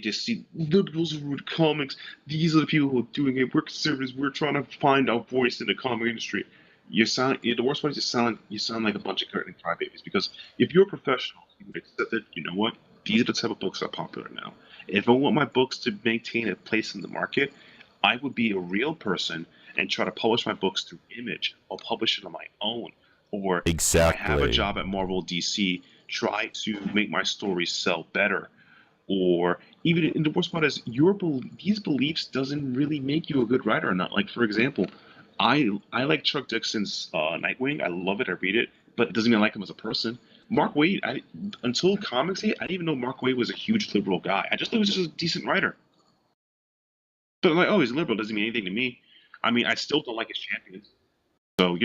just see liberals who read comics. These are the people who are doing it. We're conservatives. We're trying to find our voice in the comic industry. The worst part is you sound like a bunch of curtain crybabies. Because if you're a professional, you would accept that. You know what? These are the type of books that are popular now. If I want my books to maintain a place in the market, I would be a real person and try to publish my books through Image or publish it on my own. Or exactly. If I have a job at Marvel DC, try to make my stories sell better. Or even in the worst part is these beliefs doesn't really make you a good writer or not. Like, for example, I like Chuck Dixon's Nightwing. I love it. I read it, but it doesn't mean I like him as a person. Mark Waid, until comics, I didn't even know Mark Waid was a huge liberal guy. I just thought he was just a decent writer. So I'm like, oh, he's a liberal. Doesn't mean anything to me. I mean, I still don't like his champions. So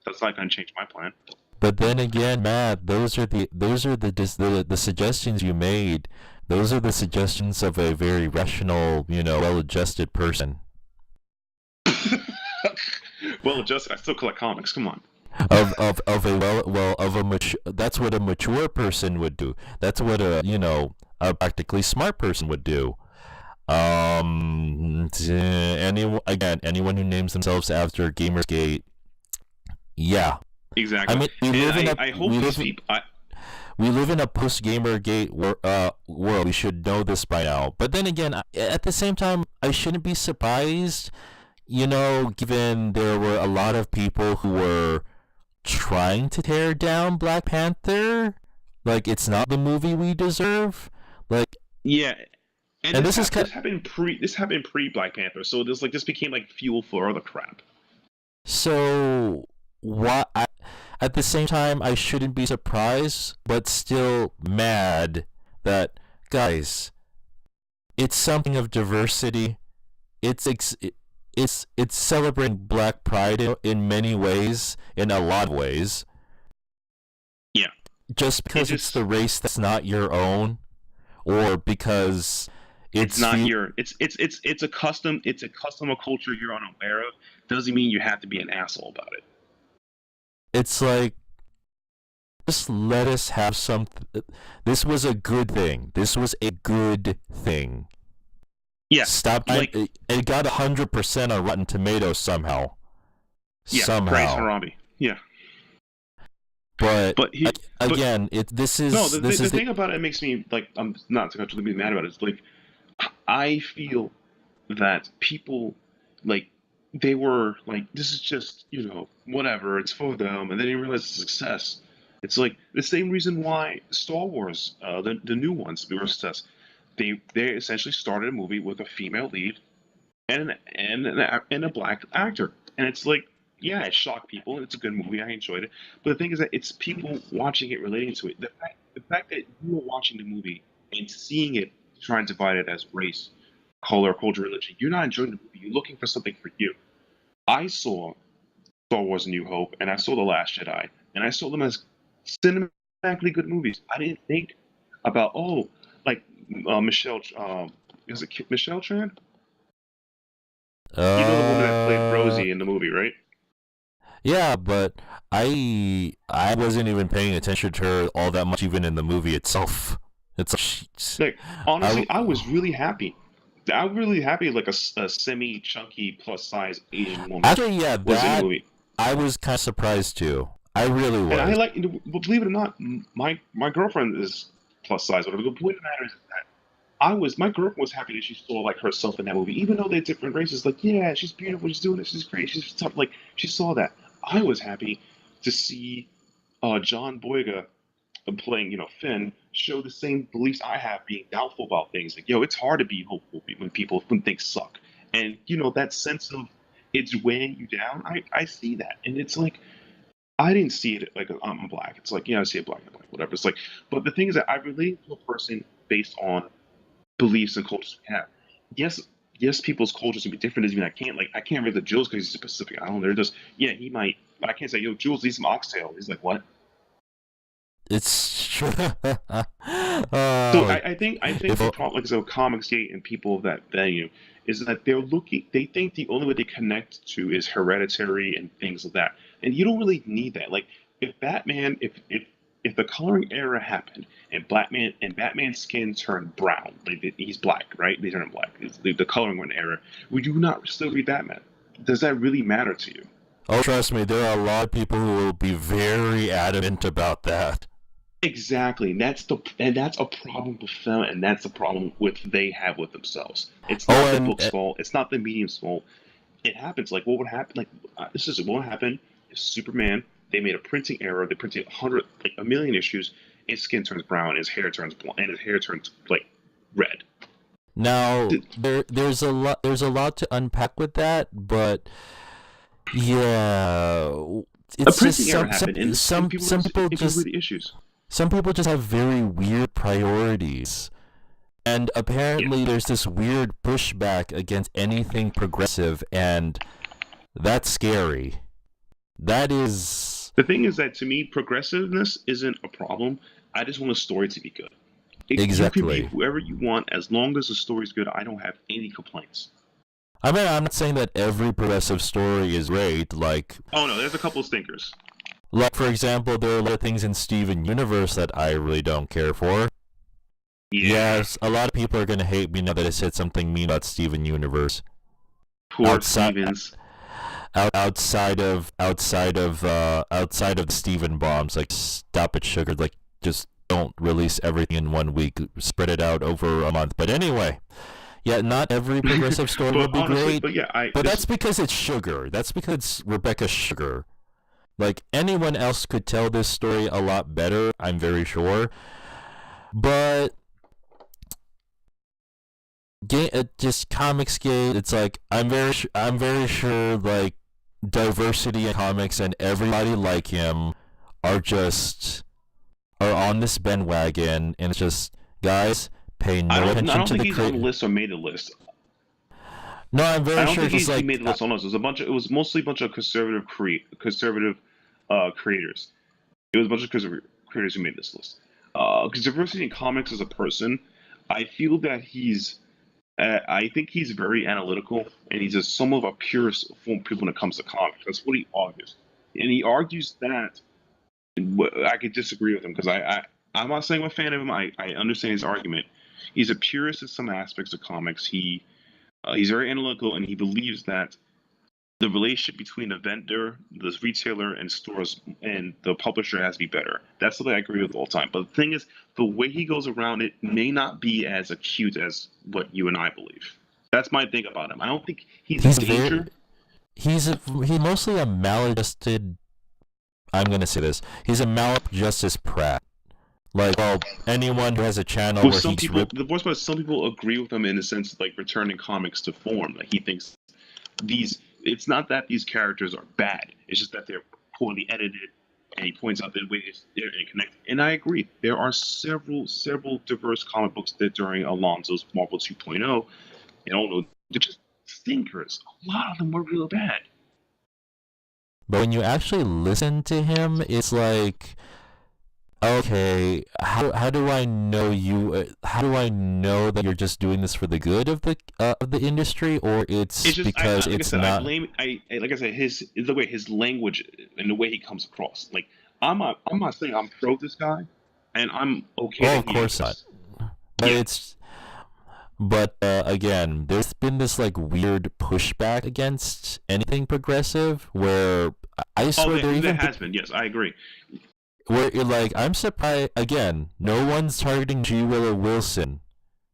that's not gonna change my plan. But then again, Matt, those are the suggestions you made. Those are the suggestions of a very rational, well-adjusted person. Well-adjusted. I still collect comics. Come on. That's what a mature person would do. That's what a practically smart person would do. Anyone who names themselves after Gamersgate, yeah. Exactly. I mean, we live in a post-Gamergate world. We should know this by now. But then again, at the same time, I shouldn't be surprised, given there were a lot of people who were trying to tear down Black Panther. Like, it's not the movie we deserve. Like, yeah. And this happened pre Black Panther, so this became like fuel for other crap. So at the same time, I shouldn't be surprised, but still mad that, guys, it's something of diversity. It's celebrating Black Pride in many ways, in a lot of ways. Yeah. Just because it's the race that's not your own, or because it's not it's a custom of culture you're unaware of, doesn't mean you have to be an asshole about it. It's like, just let us have some. This was a good thing. This was a good thing. Yeah. Stop. It got 100% on Rotten Tomatoes somehow. Yeah. Praise Harambe. Yeah. But again, the thing about it makes me like, I'm not actually be mad about it. It's like, I feel that people like, they were like, this is just, whatever, it's for them, and then you realize it's a success. It's like the same reason why Star Wars, the new ones, were a success. They essentially started a movie with a female lead and a black actor, and it's like, yeah, it shocked people. It's a good movie. I enjoyed it. But the thing is that it's people watching it, relating to it. The fact that you are watching the movie and seeing it, trying to divide it as race, color, culture, religion, you're not enjoying the movie. You're looking for something for you. I saw Star Wars: A New Hope, and I saw The Last Jedi, and I saw them as cinematically good movies. I didn't think about, Michelle, is it Michelle Tran? You know the woman that played Rosie in the movie, right? Yeah, but I wasn't even paying attention to her all that much, even in the movie itself. It's like, honestly, I was really happy. I'm really happy, like a semi-chunky plus-size Asian woman. Actually, yeah, was in the movie. I was kind of surprised too. I really was. And I like, believe it or not, my girlfriend is plus-size. Whatever. The point of the matter is that my girlfriend was happy that she saw like herself in that movie, even though they're different races. Like, yeah, she's beautiful, she's doing this, she's great, she's tough. Like, she saw that. I was happy to see John Boyega playing, Finn, show the same beliefs I have, being doubtful about things. Like, it's hard to be hopeful when things suck. And, that sense of it's weighing you down, I see that. And it's like, I didn't see it like I'm black. It's like, I see it black and black, whatever. It's like, but the thing is that I relate to a person based on beliefs and cultures we have. Yes, people's cultures can be different. Doesn't mean I can't relate to Jules because he's a Pacific Islander. Just, he might, but I can't say, Jules needs some oxtail. He's like, what? It's true. So I think the problem, like, so Comicsgate and people of that venue, is that they think the only way they connect to is Hereditary and things like that, and you don't really need that. Like, if Batman, if the coloring era happened and Batman's skin turned brown, like he's black, right? They turn him black. It's the coloring one era. Would you not still read Batman? Does that really matter to you? Oh, trust me, there are a lot of people who will be very adamant about that. Exactly, and that's a problem with them, and that's the problem they have with themselves. It's not the book's fault. It's not the medium's fault. It happens. Like, what would happen? Like, this is what would happen if Superman. They made a printing error. They printed a million issues. His skin turns brown. His hair turns blonde, and his hair turns like red. Now there's a lot to unpack with that, but yeah, it's just some people just the issues. Some people just have very weird priorities. And apparently there's this weird pushback against anything progressive, and that's scary. That is... The thing is that, to me, progressiveness isn't a problem. I just want a story to be good. Exactly. You can be whoever you want. As long as the story's good, I don't have any complaints. I mean, I'm not saying that every progressive story is great, like... Oh, no, there's a couple of stinkers. Like, for example, there are a lot of things in Steven Universe that I really don't care for. Yeah. Yes, a lot of people are going to hate me now that I said something mean about Steven Universe. Poor Stevens. Outside of the Steven bombs, like, stop it, sugar, like, just don't release everything in 1 week, spread it out over a month. But anyway, yeah, not every progressive story will be honestly, great. But that's because it's Sugar. That's because it's Rebecca Sugar. Like, anyone else could tell this story a lot better, I'm very sure. But just Comicsgate, it's like I'm very sure like diversity in comics and everybody like him are on this bandwagon, and it's just, guys, pay no attention to the... I don't think he's on the list or made the list. No, I'm very sure. I don't think he made the list on us. It was mostly a bunch of conservative creators. It was a bunch of conservative creators who made this list. Because diversity in comics as a person, I feel that I think he's very analytical, and he's just some of a purest form of people when it comes to comics. That's what he argues, and he argues that. I could disagree with him because I'm not saying I'm a fan of him. I understand his argument. He's a purist in some aspects of comics. He's very analytical, and he believes that the relationship between the vendor, the retailer, and stores and the publisher has to be better. That's something I agree with all the time. But the thing is, the way he goes around it may not be as acute as what you and I believe. That's my thing about him. I don't think he's in danger. He's mostly a maladjusted... I'm gonna say this. He's a maladjusted prat. Like, well, anyone who has a channel where some people agree with him in the sense of, like, returning comics to form. Like, he thinks it's not that these characters are bad. It's just that they're poorly edited, and he points out that ways they're interconnected. And I agree. There are several diverse comic books that during Alonso's Marvel 2.0, they're just stinkers. A lot of them were real bad. But when you actually listen to him, it's like, okay, how do I know you? How do I know that you're just doing this for the good of the industry, or it's just, because it's not? Like I said, the way his language and the way he comes across. Like, I'm not saying I'm pro this guy, and I'm okay. Well, of course not. But But again, there's been this like weird pushback against anything progressive where I swear there has been. Yes, I agree. Where you're like, I'm surprised again. No one's targeting G. Willow Wilson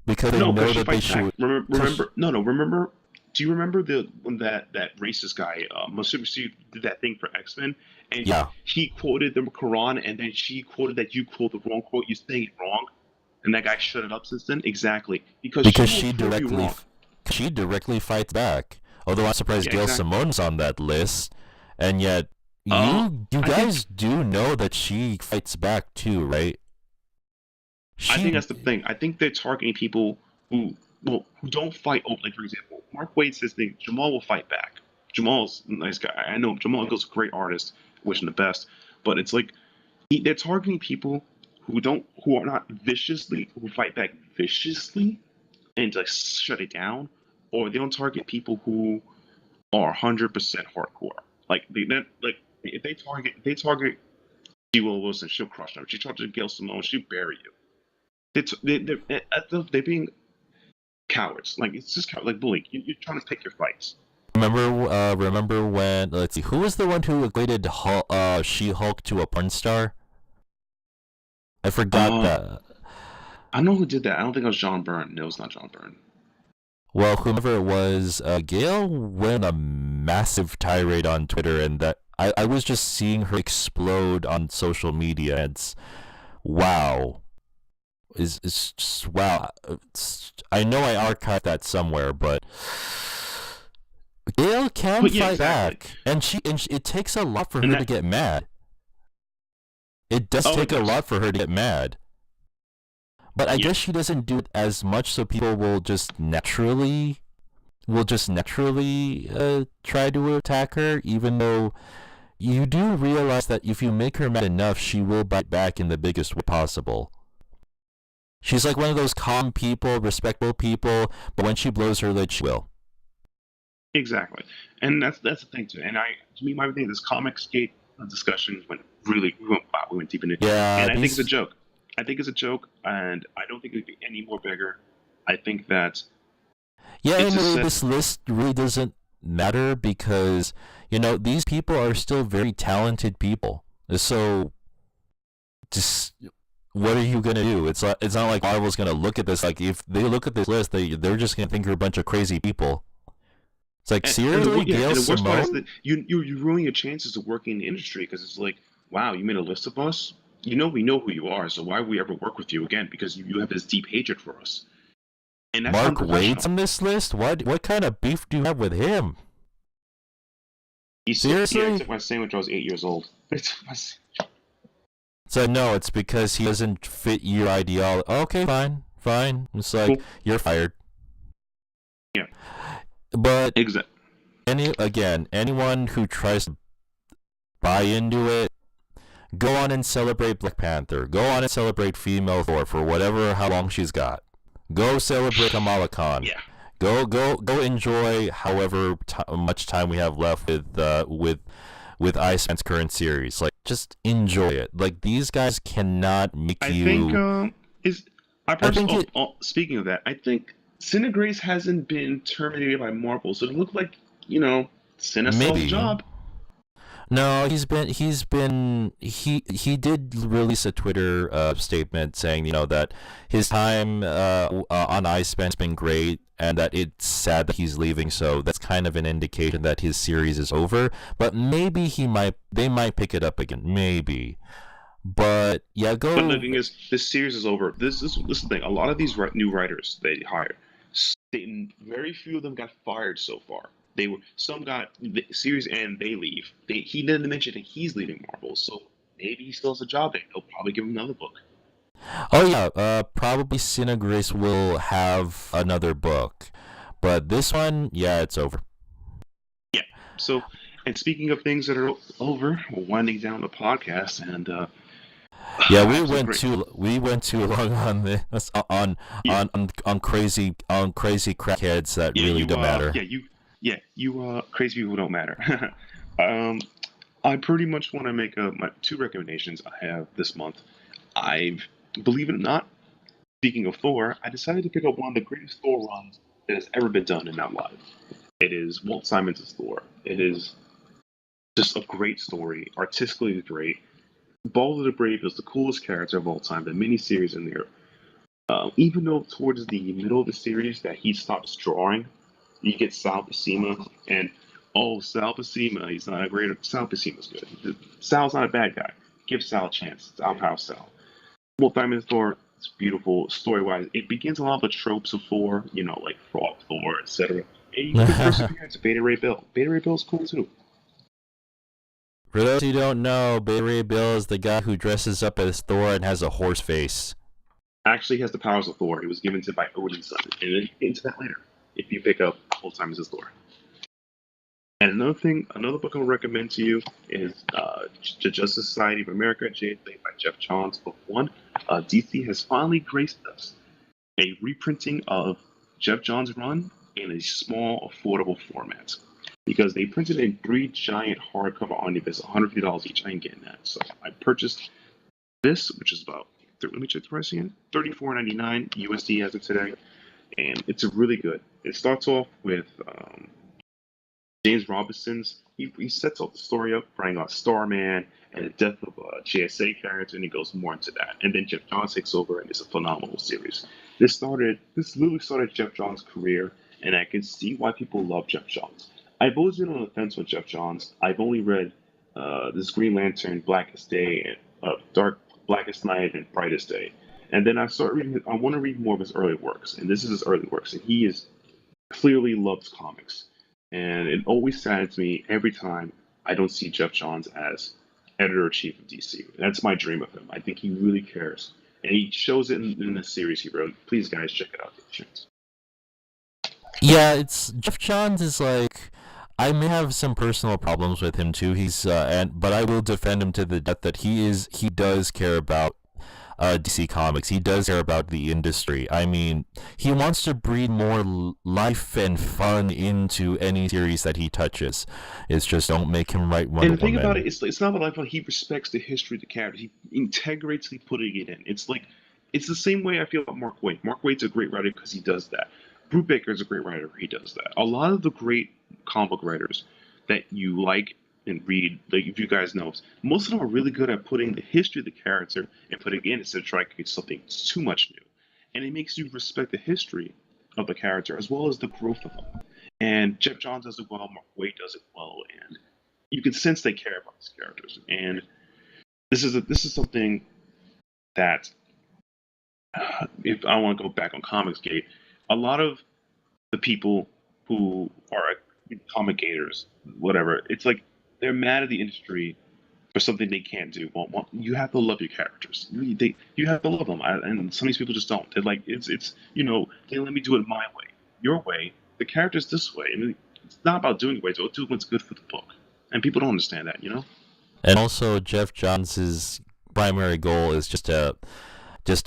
because they know that they should. Remember? Do you remember when that racist guy, Masushi, did that thing for X-Men? And he quoted the Quran, and then she quoted that you quoted the wrong quote. You say it wrong. And that guy shut it up since then? Exactly. Because she directly fights back. Although I'm surprised Gail Simone's on that list. And yet, you guys do know that she fights back too, right? I think that's the thing. I think they're targeting people who don't fight. Oh, like, for example, Mark Waid says Jamal will fight back. Jamal's a nice guy. I know Jamal is a great artist. Wish him the best. But it's like, they're targeting people who fight back viciously and just shut it down, or they don't target people who are 100% hardcore. Like, if they target G. Willow Wilson, she'll crush them. If she targets Gail Simone, she'll bury you. They're being cowards. Like, it's just like bullying. You're trying to pick your fights. Remember when? Let's see. Who was the one who equated She-Hulk to a porn star? I forgot that. I know who did that. I don't think it was John Byrne. No, it's not John Byrne. Well, whomever it was, Gail went a massive tirade on Twitter, and that I was just seeing her explode on social media. It's wow. It's just wow. I know I archived that somewhere, but Gail can fight back, and it takes a lot for her to get mad. It does take a lot for her to get mad. But I guess she doesn't do it as much, so people will just naturally try to attack her, even though you do realize that if you make her mad enough, she will bite back in the biggest way possible. She's like one of those calm people, respectable people, but when she blows her lid, she will. Exactly, and that's the thing too. And to me, my thing, this Comicsgate discussion went we went deep into it. Yeah, and I think it's a joke. I think it's a joke, and I don't think it would be any more bigger. I think that. Yeah, and this list really doesn't matter because these people are still very talented people. So, just what are you gonna do? It's not like Marvel's gonna look at this. Like if they look at this list, they're just gonna think you're a bunch of crazy people. It's like, seriously, and the worst part is that you ruin your chances of working in the industry because it's like, wow, you made a list of us. We know who you are, so why would we ever work with you again? Because you have this deep hatred for us. And that's Mark Waid's on this list? What kind of beef do you have with him? Seriously? He took my sandwich when I was 8 years old. So no, it's because he doesn't fit your ideology. Okay, fine. It's like, cool. You're fired. Yeah. But exactly. Anyone who tries to buy into it, go on and celebrate Black Panther. Go on and celebrate female Thor for how long she's got. Go celebrate Kamala Khan. Yeah. Go enjoy however much time we have left with Iceman's current series. Like, just enjoy it. Like, these guys cannot make you. Speaking of that, I think Cinegrace hasn't been terminated by Marvel, so it looked like Cine saw the job. No, he did release a Twitter statement saying that his time on Iceman's been great and that it's sad that he's leaving, so that's kind of an indication that his series is over. But maybe they might pick it up again, maybe. But yeah, go. But the thing is, this series is over. This is the thing. A lot of these new writers they hired, very few of them got fired so far. Some got the series and they leave. He didn't mention that he's leaving Marvel, so maybe he still has a job there. They'll probably give him another book. Oh yeah, probably Cinegrace will have another book, but this one, yeah, it's over. Yeah. So, and speaking of things that are over, we're winding down the podcast, and yeah, we went too long on this on crazy crackheads that really don't matter. You crazy people don't matter. I pretty much want to make my two recommendations I have this month. Believe it or not, speaking of Thor, I decided to pick up one of the greatest Thor runs that has ever been done in our lives. It is Walt Simon's Thor. It is just a great story, artistically great. Balder the Brave is the coolest character of all time. The miniseries in there, even though towards the middle of the series that he stops drawing, you get Sal Buscema, and Sal Buscema, he's not a great. Sal Buscema's good. Sal's not a bad guy. Give Sal a chance. I'll have Sal. Walt Simon's Thor, it's beautiful story-wise. It begins a lot of the tropes of Thor, like Frog Thor, etc. And you get the first appearance of Beta Ray Bill. Beta Ray Bill's cool too. For those who don't know, Beta Ray Bill is the guy who dresses up as Thor and has a horse face. Actually, has the powers of Thor. He was given to by Odin's son, and then into that later. If you pick up Walt Simon's Thor. And another book I'll recommend to you is The Justice Society of America, Jade by Jeff Johns, Book 1. DC has finally graced us a reprinting of Jeff Johns' run in a small, affordable format. Because they printed in 3 giant hardcover omnibus, $150 each. I ain't getting that. So I purchased this, which is about, let me check the price again, $34.99 USD as of today. And it's really good. It starts off with James Robinson's. He sets up the story up, writing about Starman and the death of a JSA character, and he goes more into that. And then Jeff Johns takes over, and it's a phenomenal series. This literally started Jeff Johns' career, and I can see why people love Jeff Johns. I've always been on the fence with Jeff Johns. I've only read this Green Lantern, Blackest Day, and Blackest Night, and Brightest Day. And then I started reading. I want to read more of his early works, and this is his early works. And he clearly loves comics, and it always saddens me every time I don't see Jeff Johns as editor-in-chief of DC. That's my dream of him. I think he really cares and he shows it in the series he wrote. Please, guys, check it out. Yeah, it's Jeff Johns is like, I may have some personal problems with him too. But I will defend him to the death that he does care about DC Comics. He does care about the industry. I mean, he wants to breathe more life and fun into any series that he touches. It's just don't make him write Wonder Woman. And the thing about it, it's not about life. He respects the history of the character. He integrates putting it in. It's the same way I feel about Mark Waid. Mark Waid's a great writer because he does that. Brubaker's a great writer. He does that. A lot of the great comic book writers that you like and read, like if you guys know, most of them are really good at putting the history of the character and putting it in instead of trying to create something too much new. And it makes you respect the history of the character as well as the growth of them. And Jeff Johns does it well. Mark Waid does it well, and you can sense they care about these characters. And this is something that, if I want to go back on Comicsgate, a lot of the people who are comic gators, whatever, it's like they're mad at the industry for something they can't do. Well, you have to love your characters. You have to love them, and some of these people just don't. They're like, it's they let me do it my way, your way. The character's this way. I mean, it's not about doing it ways. It's do what's good for the book, and people don't understand that, And also, Jeff Johns' primary goal is just to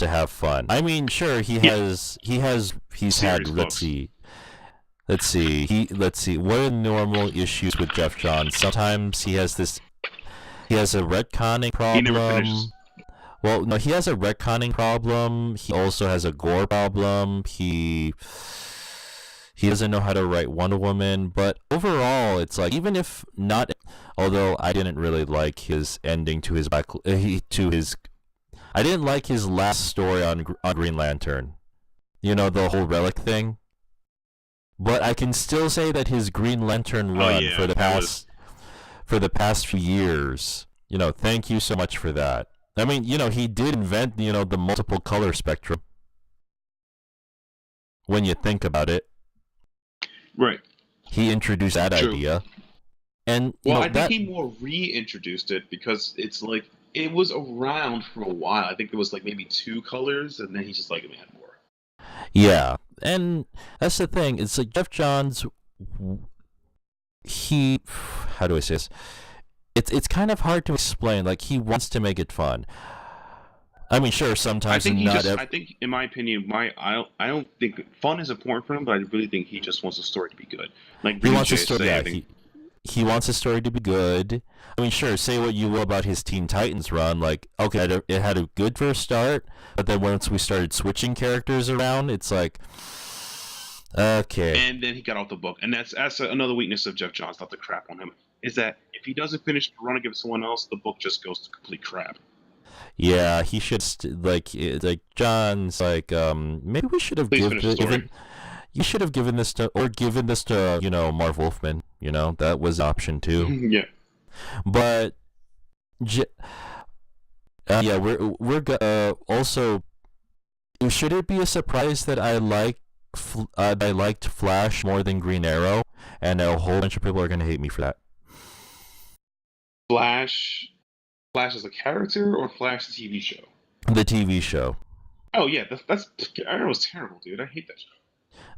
have fun. I mean, sure, he's had let's see. What are normal issues with Jeff Johns? Sometimes he has a retconning problem. He never finishes. Well, no, he has a retconning problem. He also has a gore problem. He doesn't know how to write Wonder Woman, but overall, it's like, even if not, although I didn't really like his ending to his I didn't like his last story on Green Lantern. The whole relic thing. But I can still say that his Green Lantern run for the past few years, thank you so much for that. I mean, he did invent, the multiple color spectrum. When you think about it. Right. He introduced that idea. And I think he more reintroduced it because it's like, it was around for a while. I think it was like maybe 2 colors, and then he's just like, man, more. Yeah, and that's the thing. It's like Jeff Johns, how do I say this? It's kind of hard to explain. Like, he wants to make it fun. I mean, sure, sometimes I think, in my opinion, I don't think fun is important for him, but I really think he just wants the story to be good. Like, he wants the story. Yeah, he wants the story to be good. I mean, sure, say what you will about his Teen Titans run. Like, okay, it had a good first start, but then once we started switching characters around, it's like, okay. And then he got off the book, and that's another weakness of Jeff Johns. Not to crap on him, is that if he doesn't finish the run and give it to someone else, the book just goes to complete crap. Yeah, he should like John's like maybe we should have given. You should have given this to Marv Wolfman. That was an option too. Yeah. But we're also. Should it be a surprise that I liked Flash more than Green Arrow, and a whole bunch of people are gonna hate me for that? Flash as a character, or Flash the TV show? The TV show. Oh yeah, that's Arrow was terrible, dude. I hate that show.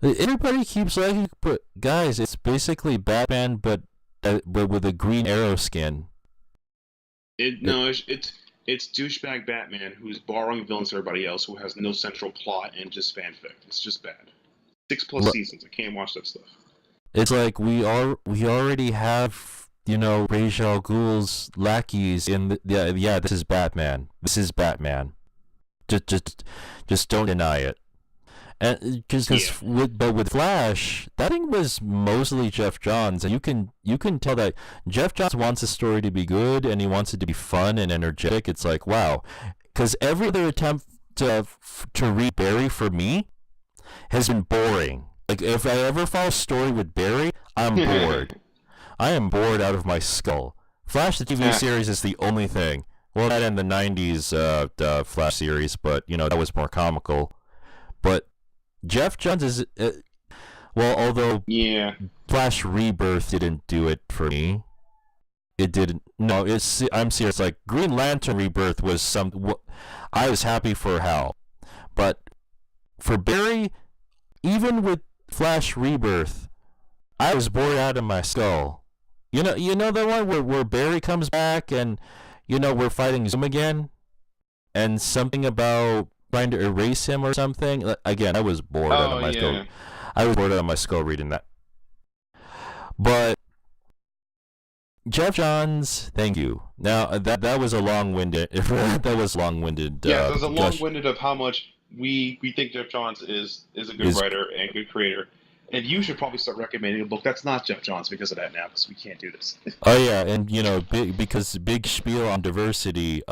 Everybody keeps liking, but guys, it's basically Batman, but with a Green Arrow skin. It's douchebag Batman who's borrowing villains to everybody else, who has no central plot and just fanfic. It's just bad. 6+ seasons. I can't watch that stuff. It's like we already have Ra's al Ghul's lackeys in this is Batman. This is Batman. Just don't deny it. And but with Flash, that thing was mostly Jeff Johns, and you can tell that Jeff Johns wants the story to be good and he wants it to be fun and energetic. It's like, wow, because every other attempt to read Barry for me has been boring. Like, if I ever follow a story with Barry, I'm bored. I am bored out of my skull. Flash the TV series is the only thing. Well, that in the 90s the Flash series, but that was more comical. But Jeff Johns is although Flash Rebirth didn't do it for me. It didn't. No, I'm serious. Like Green Lantern Rebirth was I was happy for Hal, but for Barry, even with Flash Rebirth, I was bored out of my skull. You know the one where Barry comes back and we're fighting Zoom again, and something about trying to erase him or something. Again, I was bored out of my skull. I was bored out of my skull reading that. But Jeff Johns, thank you. Now that was a long-winded. That was long-winded. Yeah, there's a long-winded of how much we think Jeff Johns is a good writer and good creator, and you should probably start recommending a book that's not Jeff Johns because of that now, because we can't do this. Oh yeah, and because big spiel on diversity.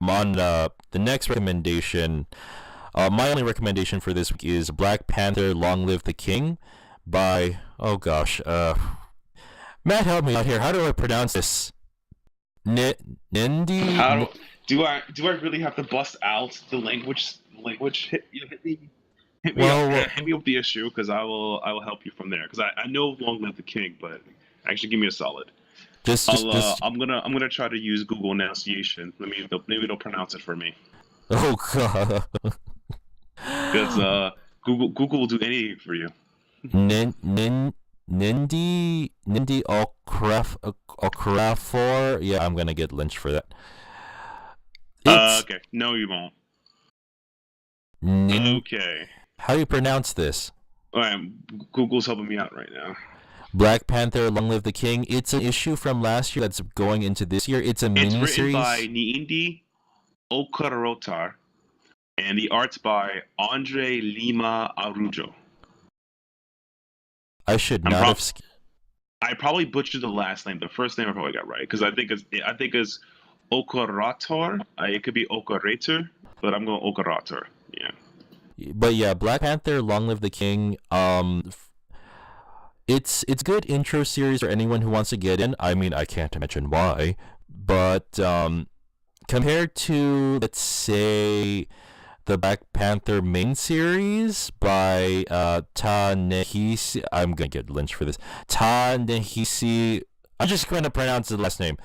On the next recommendation, my only recommendation for this week is Black Panther: Long Live the King, by Matt, help me out here. How do I pronounce this? Nindi? Do I really have to bust out the language? Hit me with the issue, because I will help you from there, because I know Long Live the King, but actually give me a solid. I'm gonna try to use Google enunciation. Maybe they'll pronounce it for me. Oh god. Because Google will do anything for you. Nindi Okrafor. Yeah, I'm gonna get lynched for that. Okay. No, you won't. Okay. How do you pronounce this? Alright, Google's helping me out right now. Black Panther: Long Live the King. It's an issue from last year that's going into this year. It's a mini-series. It's written by Nindi Okorotar, and the art's by Andre Lima Arujo. I should not have. I probably butchered the last name. The first name I probably got right, because I think it's Okorator. It could be Okorator, but I'm going Okorator. Yeah. But yeah, Black Panther: Long Live the King. It's good intro series for anyone who wants to get in. I mean, I can't imagine why, but compared to, let's say, the Black Panther main series by Ta-Nehisi. I'm gonna get lynched for this. Ta-Nehisi. I'm just going to pronounce the last name.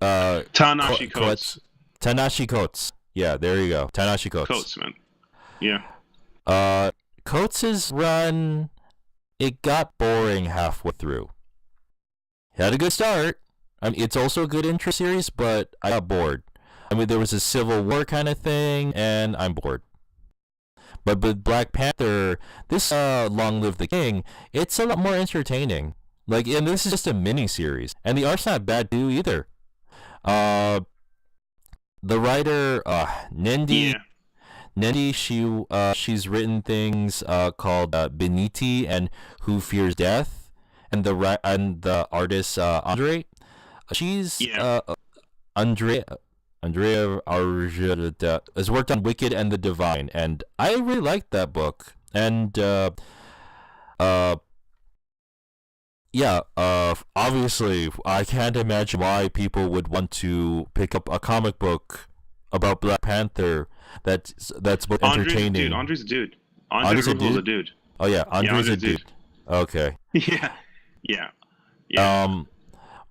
Ta-Nehisi Coates. Ta-Nehisi Coates. Yeah, there you go. Ta-Nehisi Coates. Coates, man. Yeah. Coates' run, it got boring halfway through. He had a good start. I mean, it's also a good intro series, but I got bored. I mean, there was a Civil War kind of thing, and I'm bored. But with Black Panther, this Long Live the King, it's a lot more entertaining. Like, and this is just a mini series, and the art's not bad too either. The writer, Nindi. Yeah. Nindi, she's written things called Beniti and Who Fears Death, and the artist Andre. Andrea Arjuna has worked on Wicked and the Divine, and I really liked that book. And obviously, I can't imagine why people would want to pick up a comic book about Black Panther that's both entertaining. Andre's a dude. Andre's a dude. Oh yeah, Andre's a dude. Okay. Yeah.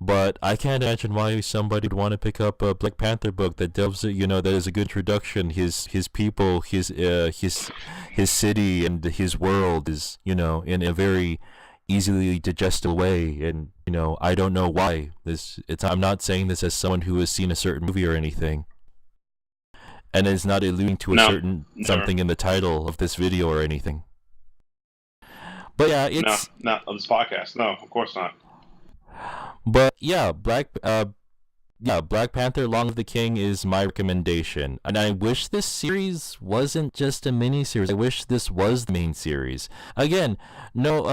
But I can't imagine why somebody would want to pick up a Black Panther book that delves, that is a good introduction. His people, his city, and his world is, in a very easily digestible way. And I don't know why I'm not saying this as someone who has seen a certain movie or anything, and is not alluding to something in the title of this video or anything. But yeah, it's not on this podcast. No, of course not. But yeah, Black Panther: Long Live the King is my recommendation, and I wish this series wasn't just a mini series. I wish this was the main series. Again, no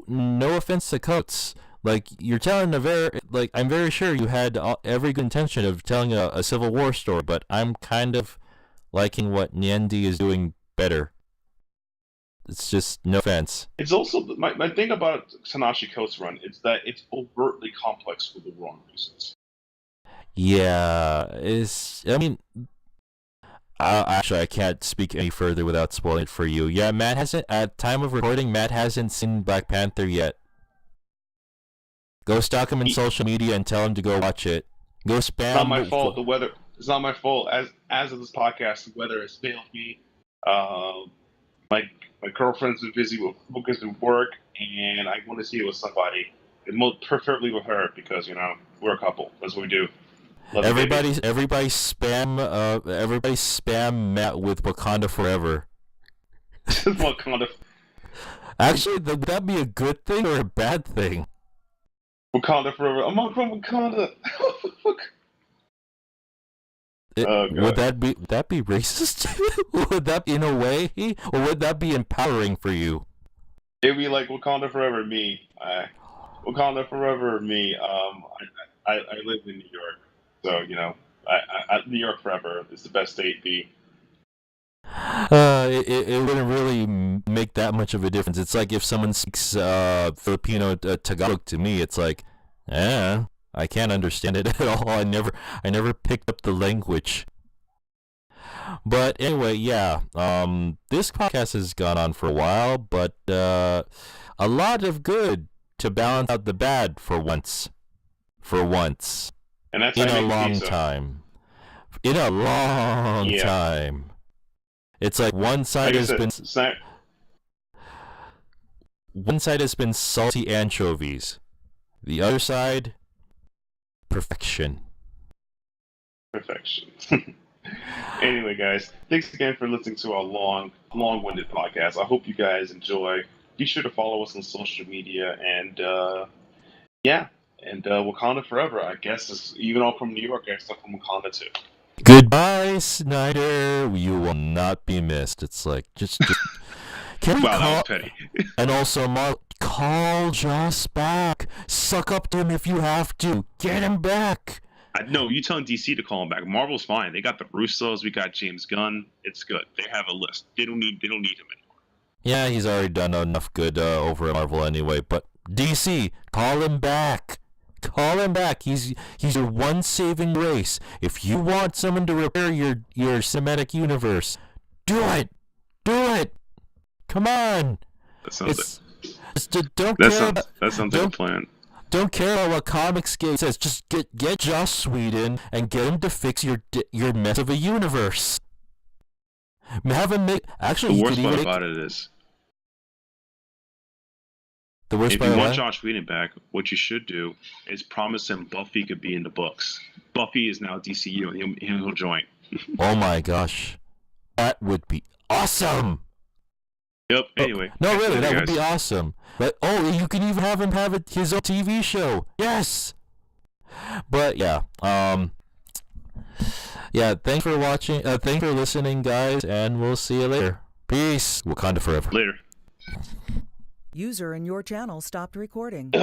offense to Coates. Like, you're telling I'm very sure you had every good intention of telling a Civil War story, but I'm kind of liking what Nyendi is doing better. It's just, no offense. It's also, my thing about Ta-Nehisi Coates' run is that it's overtly complex for the wrong reasons. Yeah, actually, I can't speak any further without spoiling it for you. Yeah, at time of recording, Matt hasn't seen Black Panther yet. Go stalk him in social media and tell him to go watch it. Go spam. It's not my fault. The weather. It's not my fault. As of this podcast, the weather has failed me. My girlfriend's been busy with work, and I want to see it with somebody, and preferably with her, because we're a couple. That's what we do. Everybody spam Matt with Wakanda Forever. Wakanda. Actually, would that be a good thing or a bad thing? Wakanda Forever. I'm not from Wakanda. Would that be racist? Would that be in a way, or would that be empowering for you? It'd be like Wakanda Forever, me. Wakanda Forever, me. I live in New York, so New York forever is the best state. B. It wouldn't really make that much of a difference. It's like if someone speaks Filipino Tagalog to me, it's like, I can't understand it at all. I never picked up the language. But anyway, yeah. This podcast has gone on for a while, but a lot of good to balance out the bad for once. And that's in a long time. In a long time. It's like one side has been salty anchovies. The other side, perfection. Anyway, guys, thanks again for listening to our long-winded podcast. I hope you guys enjoy. Be sure to follow us on social media, and Wakanda Forever. I guess even all from New York, I stuff from Wakanda too. Goodbye, Snyder. You will not be missed. It's like just can wow, that was petty. And also, call Joss back. Suck up to him if you have to. Get him back. No, you telling DC to call him back. Marvel's fine. They got the Russos. We got James Gunn. It's good. They have a list. They don't need him anymore. Yeah, he's already done enough good over at Marvel anyway. But DC, call him back. Call him back. He's your one saving grace. If you want someone to repair your cinematic universe, do it. Come on. That sounds That sounds like a plan. Don't care about what Comicsgate says. Just get Joss Whedon and get him to fix your mess of a universe. Have him make. Actually, the worst part about it is. If you want Joss Whedon back, what you should do is promise him Buffy could be in the books. Buffy is now DCU, and he'll join. Oh my gosh, that would be awesome. Yep. Anyway. No, really, that would be awesome. But you can even have him have his own TV show. Yes. But yeah, Thanks for watching. Thanks for listening, guys, and we'll see you later. Peace. Wakanda forever. Later. User in your channel stopped recording.